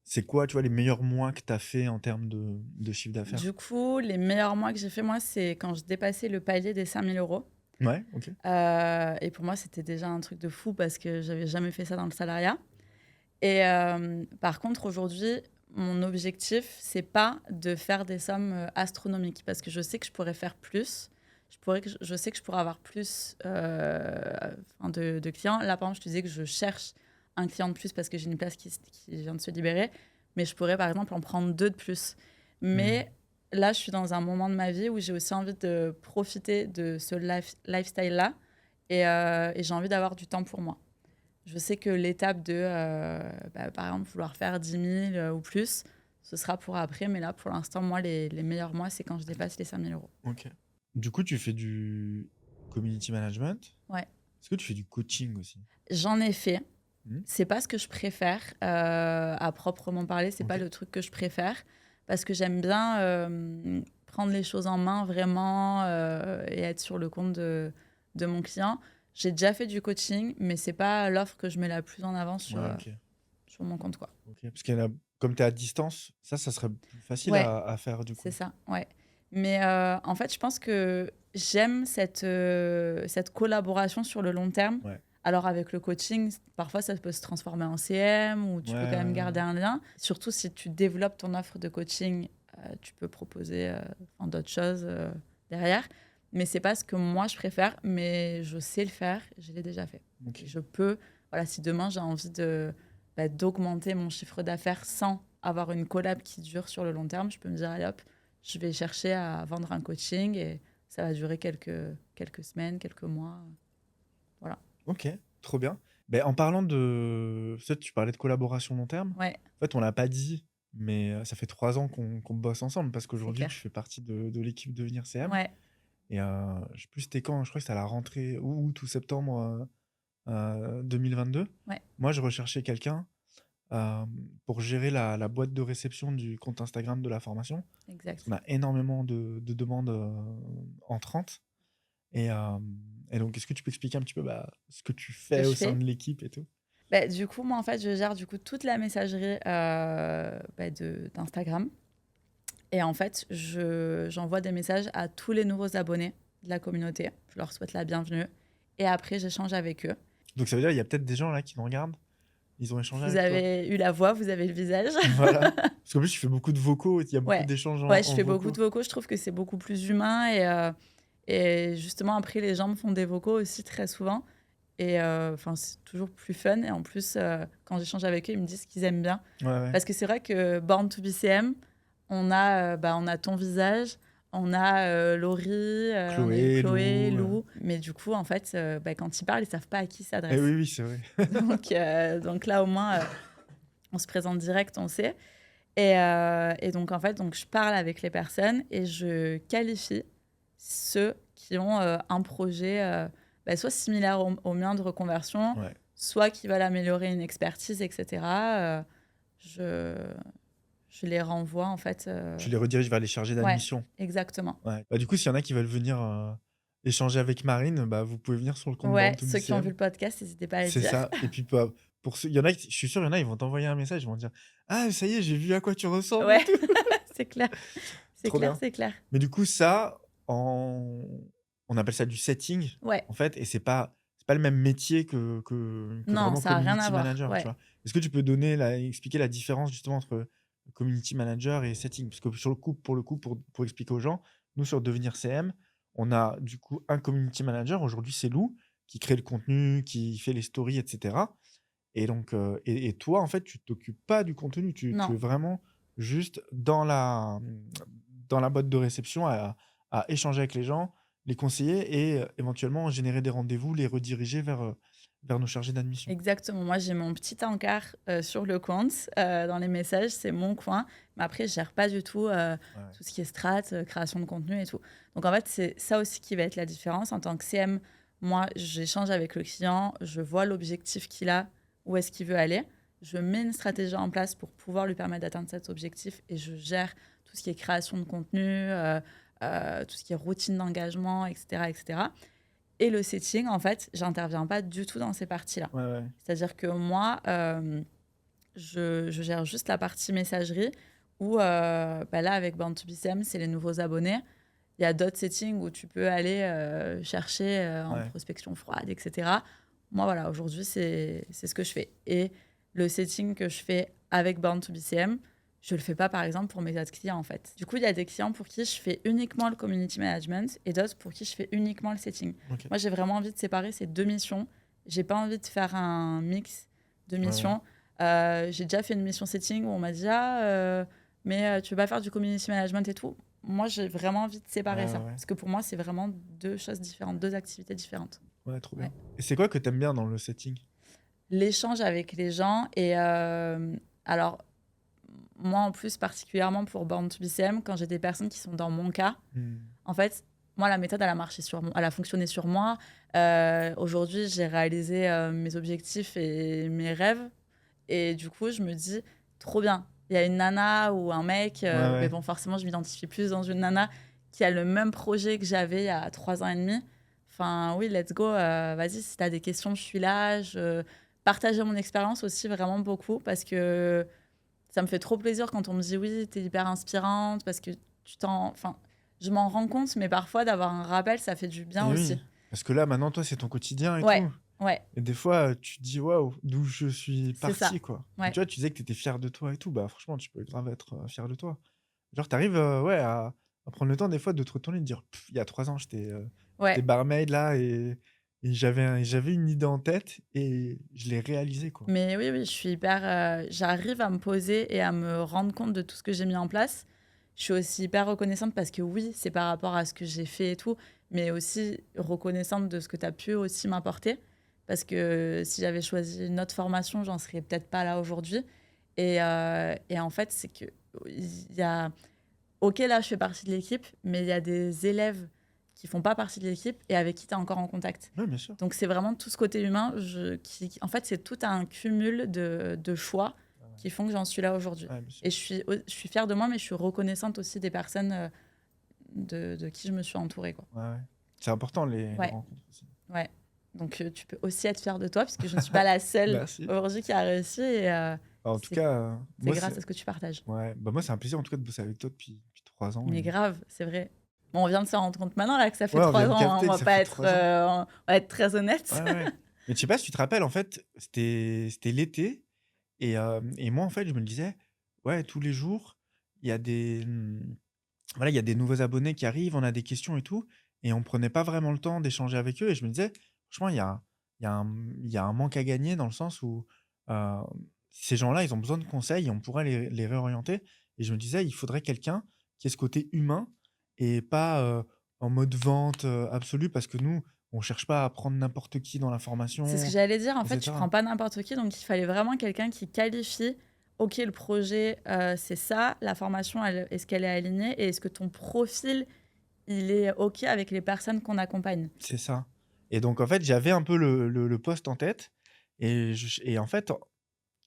c'est quoi, tu vois, les meilleurs mois que tu as fait en termes de chiffre d'affaires? Du coup, les meilleurs mois que j'ai fait, moi, c'est quand je dépassais le palier des 5 000 €. Ouais, ok. Et pour moi, c'était déjà un truc de fou parce que j'avais jamais fait ça dans le salariat. Et par contre, aujourd'hui, mon objectif, c'est pas de faire des sommes astronomiques parce que je sais que je pourrais faire plus. Je sais que je pourrais avoir plus de clients. Là, par exemple, je te disais que je cherche un client de plus parce que j'ai une place qui vient de se libérer. Mais je pourrais, par exemple, en prendre 2 de plus. Mais là, je suis dans un moment de ma vie où j'ai aussi envie de profiter de ce lifestyle-là. Et j'ai envie d'avoir du temps pour moi. Je sais que l'étape de, par exemple, vouloir faire 10 000 ou plus, ce sera pour après. Mais là, pour l'instant, moi, les meilleurs mois, c'est quand je dépasse les 5 000 €. Ok. Du coup, tu fais du community management. Ouais. Est-ce que tu fais du coaching aussi? J'en ai fait. Mhm. C'est pas ce que je préfère à proprement parler. C'est pas Ok. le truc que je préfère parce que j'aime bien prendre les choses en main vraiment et être sur le compte de mon client. J'ai déjà fait du coaching, mais c'est pas l'offre que je mets la plus en avant sur, Ouais, ok. sur mon compte, quoi. Ok. Parce qu'il y en a, comme tu es à distance, ça serait plus facile Ouais. à faire du coup. C'est ça, ouais. Mais en fait, je pense que j'aime cette collaboration sur le long terme Ouais. Alors avec le coaching, parfois ça peut se transformer en CM ou tu peux quand même Ouais. garder un lien. Surtout si tu développes ton offre de coaching, tu peux proposer d'autres choses derrière. Mais c'est pas ce que moi je préfère, mais je sais le faire, je l'ai déjà fait. Ok. Je peux, voilà, si demain j'ai envie d'augmenter mon chiffre d'affaires sans avoir une collab qui dure sur le long terme, je peux me dire, allez hop, je vais chercher à vendre un coaching et ça va durer quelques semaines, quelques mois. Voilà. Ok, trop bien. Ben, en parlant de... Peut-être tu parlais de collaboration long terme. Ouais, En fait, on l'a pas dit, mais ça fait 3 ans qu'on bosse ensemble parce c'est qu'aujourd'hui, clair. tu fais partie de l'équipe Devenir CM. Ouais, Et je sais plus c'était quand, je crois que c'était à la rentrée août ou septembre 2022. ouais, Moi, je recherchais quelqu'un pour gérer la boîte de réception du compte Instagram de la formation. Parce exact. qu'on a énormément de demandes entrantes. Et, euh, et donc, est-ce que tu peux expliquer un petit peu ce que tu Que fais je au sein fais. de l'équipe et tout? Du coup, moi, en fait, je gère du coup toute la messagerie d'Instagram. Et en fait, j'envoie des messages à tous les nouveaux abonnés de la communauté. Je leur souhaite la bienvenue. Et après, j'échange avec eux. Donc, ça veut dire qu'il y a peut-être des gens là qui nous regardent. Ils ont échangé Vous avec toi. avez eu la voix, vous avez le visage. Voilà. Parce qu'en plus, tu fais beaucoup de vocaux. Il y a beaucoup Ouais, d'échanges ouais, je en fais beaucoup vocaux. de vocaux. Je trouve que c'est beaucoup plus humain. Et justement, après, les gens me font des vocaux aussi très souvent. Et c'est toujours plus fun. Et en plus, quand j'échange avec eux, ils me disent qu'ils aiment bien. Ouais, ouais. Parce que c'est vrai que Born to be CM, on a ton visage, on a Laurie, on a eu Chloé, Chloé, Lou. Lou. Mais du coup, en fait, quand ils parlent, ils savent pas à qui ils Eh s'adressent. oui, oui, c'est vrai. Donc là, au moins, on se présente direct, on sait. Et donc, en fait, je parle avec les personnes et je qualifie ceux qui ont un projet soit similaire au mien de reconversion, Ouais. soit qui veulent améliorer une expertise, etc. Je, je les renvoie, en fait. Tu les rediriges vers les chargés Ouais, d'admission. exactement. Ouais. Du coup, s'il y en a qui veulent venir échanger avec Marine, vous pouvez venir sur le compte Born Ouais, to Be ceux qui ont vu CM. le podcast, n'hésitez pas à le C'est dire. ça. Et puis, pour ceux, il y en a, je suis sûr, il y en a, ils vont t'envoyer un message, ils vont dire ah, ça y est, j'ai vu à quoi tu ressembles et Ouais, tout. c'est clair. C'est Trop clair, bien. c'est clair. Mais du coup, ça, on appelle ça du setting, Ouais. en fait, et c'est pas le même métier que Non, vraiment ça n'a rien à community voir. manager, tu Ouais. vois. Est-ce que tu peux expliquer la différence justement entre community manager et setting? Parce que pour le coup, pour expliquer aux gens, nous sur Devenir CM, on a du coup un community manager. Aujourd'hui, c'est Lou qui crée le contenu, qui fait les stories, etc. Et donc, et toi, en fait, tu t'occupes pas du contenu, tu es Non, vraiment juste dans la boîte de réception à échanger avec les gens, les conseiller et éventuellement générer des rendez-vous, les rediriger vers nos chargés d'admission. exactement. Moi, j'ai mon petit encart sur le compte. Dans les messages, c'est mon coin. Mais après, je gère pas du tout Ouais. tout ce qui est strat, création de contenu et tout. Donc, en fait, c'est ça aussi qui va être la différence. En tant que CM, moi, j'échange avec le client, je vois l'objectif qu'il a, où est-ce qu'il veut aller. Je mets une stratégie en place pour pouvoir lui permettre d'atteindre cet objectif et je gère tout ce qui est création de contenu, tout ce qui est routine d'engagement, etc., etc. Et le setting, en fait, j'interviens pas du tout dans ces parties-là. Ouais, ouais. C'est-à-dire que moi, je gère juste la partie messagerie où, là, avec Born to Be CM, c'est les nouveaux abonnés. Il y a d'autres settings où tu peux aller chercher en Ouais. prospection froide, etc. Moi, voilà, aujourd'hui, c'est ce que je fais. Et le setting que je fais avec Born to Be CM, je le fais pas, par exemple, pour mes autres clients, en fait. Du coup, il y a des clients pour qui je fais uniquement le community management et d'autres pour qui je fais uniquement le setting. Ok. Moi, j'ai vraiment envie de séparer ces deux missions. J'ai pas envie de faire un mix de Ouais, ouais. missions. J'ai déjà fait une mission setting où on m'a dit mais tu veux pas faire du community management et tout. Moi, j'ai vraiment envie de séparer Ouais, ça. ouais. Parce que pour moi, c'est vraiment deux choses différentes, deux activités différentes. Ouais, trop Ouais. bien. Et c'est quoi que t'aimes bien dans le setting? L'échange avec les gens. Et alors, moi, en plus, particulièrement pour Born to Be CM, quand j'ai des personnes qui sont dans mon cas, en fait, moi, la méthode, elle a marché sur moi, elle a fonctionné sur moi. Aujourd'hui, j'ai réalisé mes objectifs et mes rêves. Et du coup, je me dis, trop bien. Il y a une nana ou un mec, Ouais, ouais. mais bon, forcément, je m'identifie plus dans une nana qui a le même projet que j'avais il y a 3 ans et demi. Enfin, oui, let's go. Vas-y, si tu as des questions, je suis là. Je partageais mon expérience aussi vraiment beaucoup parce que ça me fait trop plaisir quand on me dit oui, tu es hyper inspirante parce que je m'en rends compte, mais parfois d'avoir un rappel, ça fait du bien Et aussi. oui. Parce que là, maintenant, toi, c'est ton quotidien et Ouais, tout. Ouais, Et des fois, tu te dis: «Waouh, d'où je suis c'est ça. parti, quoi». Et Ouais. tu vois, tu disais que tu étais fier de toi et tout, bah, franchement, tu peux grave être, fier de toi. Genre, tu arrives, ouais, à prendre le temps des fois de te retourner et de dire: «Il y a 3 ans, j'étais Ouais. barmaid là et j'avais une idée en tête et je l'ai réalisée, quoi». Mais oui, oui, je suis hyper, j'arrive à me poser et à me rendre compte de tout ce que j'ai mis en place. Je suis aussi hyper reconnaissante parce que oui, c'est par rapport à ce que j'ai fait et tout, mais aussi reconnaissante de ce que tu as pu aussi m'apporter. Parce que si j'avais choisi une autre formation, j'en serais peut-être pas là aujourd'hui. Et en fait, c'est que il y a OK, là, je fais partie de l'équipe, mais il y a des élèves qui font pas partie de l'équipe et avec qui tu es encore en contact. Ouais, bien sûr. Donc c'est vraiment tout ce côté humain, en fait, c'est tout un cumul de choix Ouais, ouais. qui font que j'en suis là aujourd'hui. Ouais, bien sûr. Et je suis fière de moi, mais je suis reconnaissante aussi des personnes, de qui je me suis entourée, quoi. Ouais, ouais. C'est important les Ouais, rencontres aussi. ouais. Donc tu peux aussi être fière de toi puisque je ne suis pas la seule Merci. aujourd'hui qui a réussi et En tout c'est cas, c'est moi, grâce à ce que tu partages. moi, c'est un plaisir, en tout cas, de bosser avec toi depuis 3 ans Mais et grave, c'est vrai. Bon, on vient de se rendre compte maintenant là que ça fait ouais, on 3 vient de ans, hein, capter que ça fait 3 ans. on va être très Ouais, honnêtes. ouais. Mais je sais pas si tu te rappelles, en fait, c'était l'été et moi, en fait, je me disais: «Ouais, tous les jours, il y a voilà, il y a des nouveaux abonnés qui arrivent, on a des questions et tout» et on prenait pas vraiment le temps d'échanger avec eux et je me disais: «Franchement, il y a un manque à gagner dans le sens où, heu, ces gens-là, ils ont besoin de conseils et on pourrait les réorienter» et je me disais: «Il faudrait quelqu'un qui ait ce côté humain et pas, en mode vente, absolue» parce que nous, on cherche pas à prendre n'importe qui dans la C'est ce que formation j'allais dire, en et fait, tu cetera. prends pas n'importe qui, donc il fallait vraiment quelqu'un qui qualifie: «OK, le projet, c'est ça, la formation, elle est-ce qu'elle est alignée et est-ce que ton profil, il est OK avec les personnes qu'on accompagne?» C'est ça et donc en fait, j'avais un peu le poste en tête et en fait,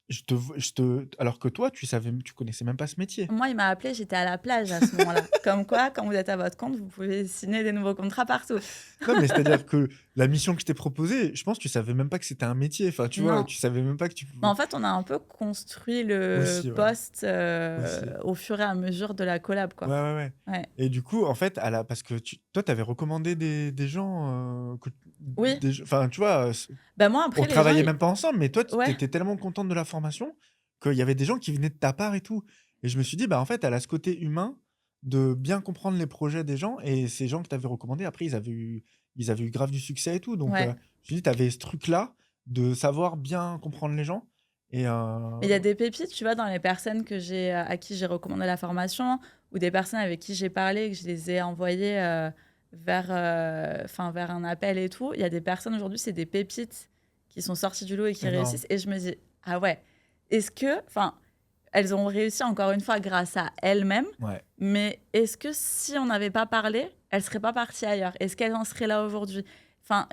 je te alors que toi, tu connaissais même pas ce métier. Moi, il m'a appelé, j'étais à la plage à ce moment-là. Comme quoi, quand vous êtes à votre compte, vous pouvez signer des nouveaux contrats partout. Non, mais c'est-à-dire que la mission que je t'ai proposée, je pense que tu savais même pas que c'était un métier. Enfin, tu vois? Non. Tu savais même pas que tu Mais pouvais en fait, on a un peu construit le aussi, ouais, poste, aussi. au fur et à mesure de la collab, Ouais, quoi. ouais, ouais Ouais. et du coup, en fait, parce que toi, tu avais recommandé des gens, que Oui, enfin, tu vois? bah, moi, On après, les gens, travaillait ils même pas ensemble, mais toi, tu ouais. étais tellement contente de la formation qu'il y avait des gens qui venaient de ta part et tout et je me suis dit: «Bah, en fait, elle a ce côté humain de bien comprendre les projets des gens» et ces gens que tu avais recommandés, après, ils avaient eu grave du succès et tout donc Ouais. je me suis dit: «Tu avais ce truc-là de savoir bien comprendre les gens» et Mais il y a des pépites, tu vois, dans les personnes à qui j'ai recommandé la formation ou des personnes avec qui j'ai parlé et que je les ai envoyées, vers un appel et tout. Il y a des personnes aujourd'hui, c'est des pépites qui sont sorties du lot et qui énorme. réussissent et je me dis: «Ah ouais, est-ce que» elles ont réussi encore une fois grâce à elles-mêmes, Ouais. mais est-ce que si on n'avait pas parlé, elles seraient pas parties ailleurs? Est-ce qu'elles en seraient là aujourd'hui?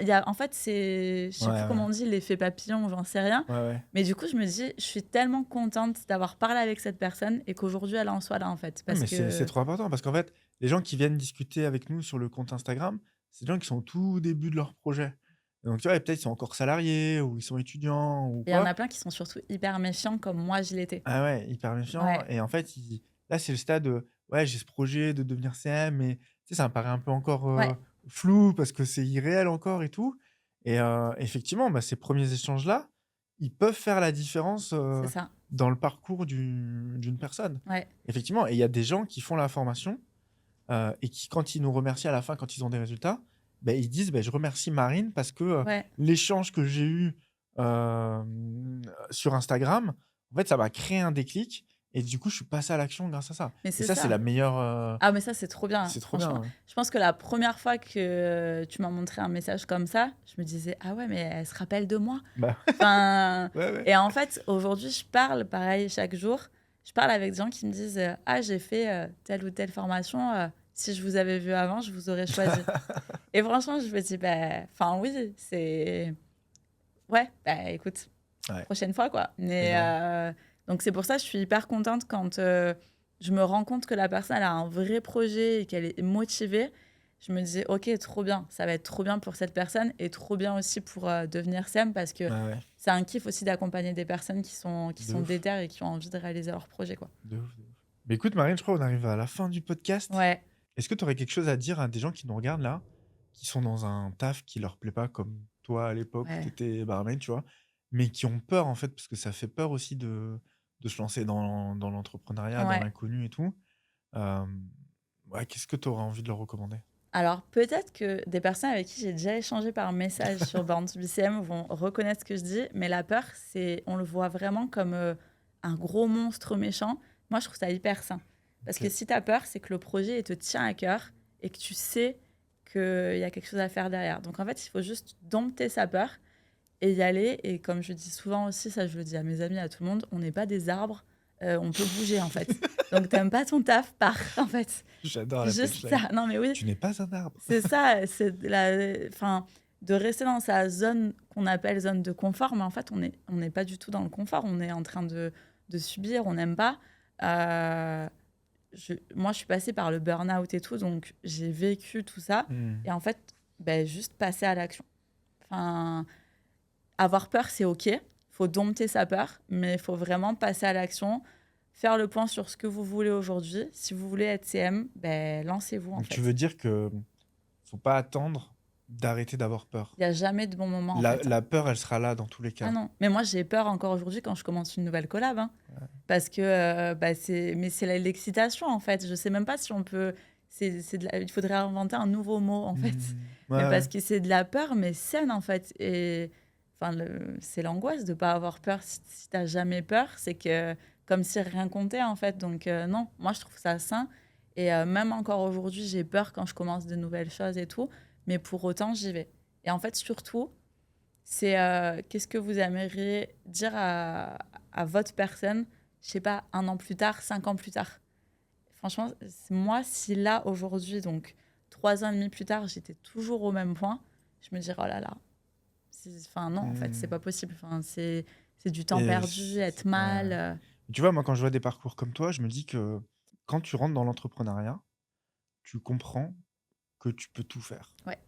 Il y a en fait, je Ouais, sais plus comment ouais. on dit, l'effet papillon, j'en sais rien, Ouais, ouais. mais du coup, je me dis: «Je suis tellement contente d'avoir parlé avec cette personne et qu'aujourd'hui elle en soit là, en fait». Non, Parce mais c'est que trop important parce qu'en fait, les gens qui viennent discuter avec nous sur le compte Instagram, c'est des gens qui sont au tout début de leur projet. Donc tu vois, peut-être ils sont encore salariés ou ils sont étudiants ou il y en quoi. a plein qui sont surtout hyper méfiants comme moi je l'étais. Ah ouais, hyper méfiants Ouais, et en fait, là, c'est le stade, ouais, j'ai ce projet de devenir CM mais tu sais, ça me paraît un peu encore, ouais, flou parce que c'est irréel encore et tout et effectivement, bah, ces premiers échanges-là, ils peuvent faire la différence, c'est ça. dans le parcours d'une personne. Ouais, Effectivement et il y a des gens qui font la formation et qui, quand ils nous remercient à la fin, quand ils ont des résultats, beh, ils disent: «Beh, je remercie Marine parce que, ouais. l'échange que j'ai eu, sur Instagram, en fait, ça m'a créé un déclic et du coup, je suis passé à l'action grâce à ça» Mais et c'est ça, c'est la ça. meilleure, Ah mais ça, c'est trop bien, c'est trop franchement. bien, ouais. Je pense que la première fois que tu m'as montré un message comme ça, je me disais: «Ah ouais, mais elle se rappelle de moi». Bah, Enfin ouais, ouais. et en fait, aujourd'hui, je parle pareil chaque jour. Je parle avec des gens qui me disent, «Ah, j'ai fait, telle ou telle formation, si je vous avais vu avant, je vous aurais choisi». Et franchement, je me dis: «Bah, oui, c'est ouais, bah, écoute, Ouais, prochaine fois, quoi». Mais énorme. donc c'est pour ça, je suis hyper contente quand, je me rends compte que la personne, elle a un vrai projet et qu'elle est motivée. Je me dis: «OK, trop bien, ça va être trop bien pour cette personne et trop bien aussi pour, devenir SEM» parce que Ouais, ouais, c'est un kiff aussi d'accompagner des personnes qui de sont ouf, déter et qui ont envie de réaliser leur projet, quoi. de ouf, de ouf. Mais écoute, Marine, je crois qu'on arrive à la fin du podcast. Ouais. Est-ce que tu aurais quelque chose à dire à des gens qui nous regardent là, qui sont dans un taf qui leur plaît pas comme toi à l'époque où tu Ouais. étais barmaid, tu vois? Mais qui ont peur en fait, parce que ça fait peur aussi de se lancer dans l'entrepreneuriat, dans Ouais. l'inconnu et tout. Hem, ouais, qu'est-ce que tu aurais envie de leur recommander? Alors peut-être que des personnes avec qui j'ai déjà échangé par message sur Born to BCM vont reconnaître ce que je dis, mais la peur, on le voit vraiment comme un gros monstre méchant. Moi, je trouve ça hyper sain. Parce que OK. si tu as peur, c'est que le projet il te tient à cœur et que tu sais qu'il y a quelque chose à faire derrière. Donc en fait, il faut juste dompter sa peur et y aller. Et comme je dis souvent aussi, ça je le dis à mes amis, à tout le monde, on n'est pas des arbres, on peut bouger en fait. Donc t'aimes pas ton taf, pars en fait. J'adore la Juste punchline. ça. Non mais oui, Tu n'es pas un arbre. c'est ça, enfin, de rester dans sa zone qu'on appelle zone de confort, mais en fait, on n'est pas du tout dans le confort. On est en train de subir, on n'aime pas. Euh, moi, je suis passée par le burn-out et tout, donc j'ai vécu tout ça. Mmh. Et en fait, ben, juste passer à l'action. Enfin, avoir peur, c'est OK. Il faut dompter sa peur, mais il faut vraiment passer à l'action, faire le point sur ce que vous voulez aujourd'hui. Si vous voulez être CM, ben, lancez-vous en Donc tu fait. veux dire que faut pas attendre d'arrêter d'avoir peur? Il n'y a jamais de bon moment en La fait. la peur, elle sera là dans tous les Ah cas? non, mais moi j'ai peur encore aujourd'hui quand je commence une nouvelle collab, hein, Ouais. parce que bah, c'est l'excitation en fait. Je sais même pas si on peut. Il faudrait inventer un nouveau mot en fait, Mmh. mais Ouais, ouais. parce que c'est de la peur, mais saine en fait. Et enfin, c'est l'angoisse de pas avoir peur. Si t'as jamais peur, c'est que comme si rien comptait en fait. Donc non, moi je trouve ça sain. Et même encore aujourd'hui, j'ai peur quand je commence de nouvelles choses et tout, mais pour autant j'y vais. Et en fait surtout c'est qu'est-ce que vous aimeriez dire à votre personne, je sais pas, 1 an plus tard, 5 ans plus tard. Franchement, moi, si là, aujourd'hui, donc 3 ans et demi plus tard, j'étais toujours au même point, je me dirais, oh là là, enfin non, en fait, c'est Mmh. pas possible. Enfin, c'est du temps Et perdu, être mal. ouais. Tu vois, moi, quand je vois des parcours comme toi, je me dis que quand tu rentres dans l'entrepreneuriat, tu comprends que tu peux tout faire. Ouais,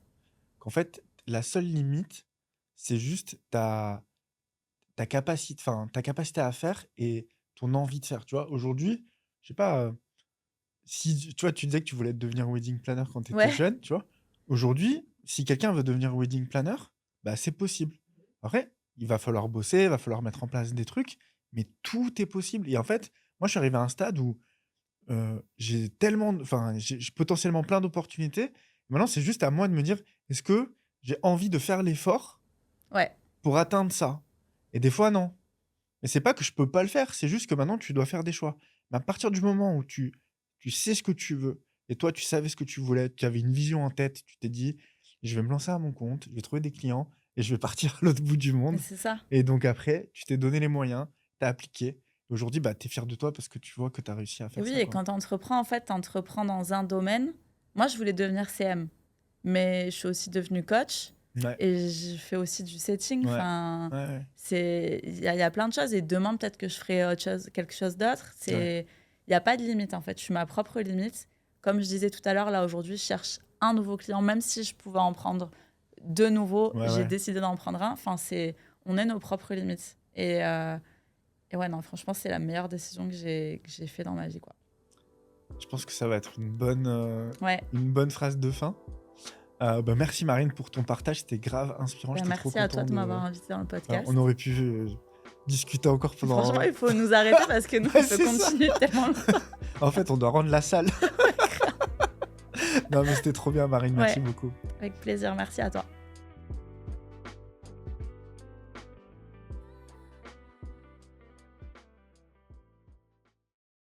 Qu'en fait, la seule limite, c'est juste ta capacité à faire et ton envie de faire. Tu vois, aujourd'hui, je sais pas, si tu vois, tu disais que tu voulais devenir wedding planner quand tu étais ouais, jeune, tu vois. Aujourd'hui, si quelqu'un veut devenir wedding planner, bah, c'est possible. Après, il va falloir bosser, il va falloir mettre en place des trucs, mais tout est possible. Et en fait, moi, je suis arrivé à un stade où j'ai tellement, enfin, j'ai potentiellement plein d'opportunités. Maintenant, c'est juste à moi de me dire, est-ce que j'ai envie de faire l'effort ouais. pour atteindre ça? Et des fois, non. Mais c'est pas que je peux pas le faire, c'est juste que maintenant tu dois faire des choix. Mais à partir du moment où tu sais ce que tu veux et toi tu savais ce que tu voulais, tu avais une vision en tête, tu t'es dit: «Je vais me lancer à mon compte, je vais trouver des clients et je vais partir à l'autre bout du Mais monde» c'est ça. et donc après, tu t'es donné les moyens, tu as appliqué. Aujourd'hui, bah, tu es fier de toi parce que tu vois que tu as réussi à Et faire oui, ça, et quoi. quand tu entreprends, en fait, tu entreprends dans un domaine. Moi, je voulais devenir CM, mais je suis aussi devenue coach Ouais, et je fais aussi du setting. ouais, Enfin, ouais, ouais, il y a plein de choses. Et demain, peut-être que je ferai autre chose, quelque chose d'autre. ouais. Il n'y a pas de limite, en fait. Je suis ma propre limite. Comme je disais tout à l'heure, là, aujourd'hui, je cherche un nouveau client. Même si je pouvais en prendre 2 nouveaux, Ouais, j'ai ouais. décidé d'en prendre un. Enfin, on est nos propres limites. Et ouais, non, franchement, c'est la meilleure décision que j'ai fait dans ma vie, quoi. Je pense que ça va être Ouais. une bonne phrase de fin. Bah, merci Marine pour ton partage, c'était grave inspirant, Ben, j'étais trop merci à toi content de de m'avoir invité dans le enfin, podcast. on aurait pu, discuter encore Franchement, pendant il faut nous arrêter parce que nous, on ouais, peut c'est ça. continuer tellement longtemps. En fait, on doit rendre la salle. Non, mais c'était trop bien Marine, Ouais, merci beaucoup. avec plaisir. Merci à toi.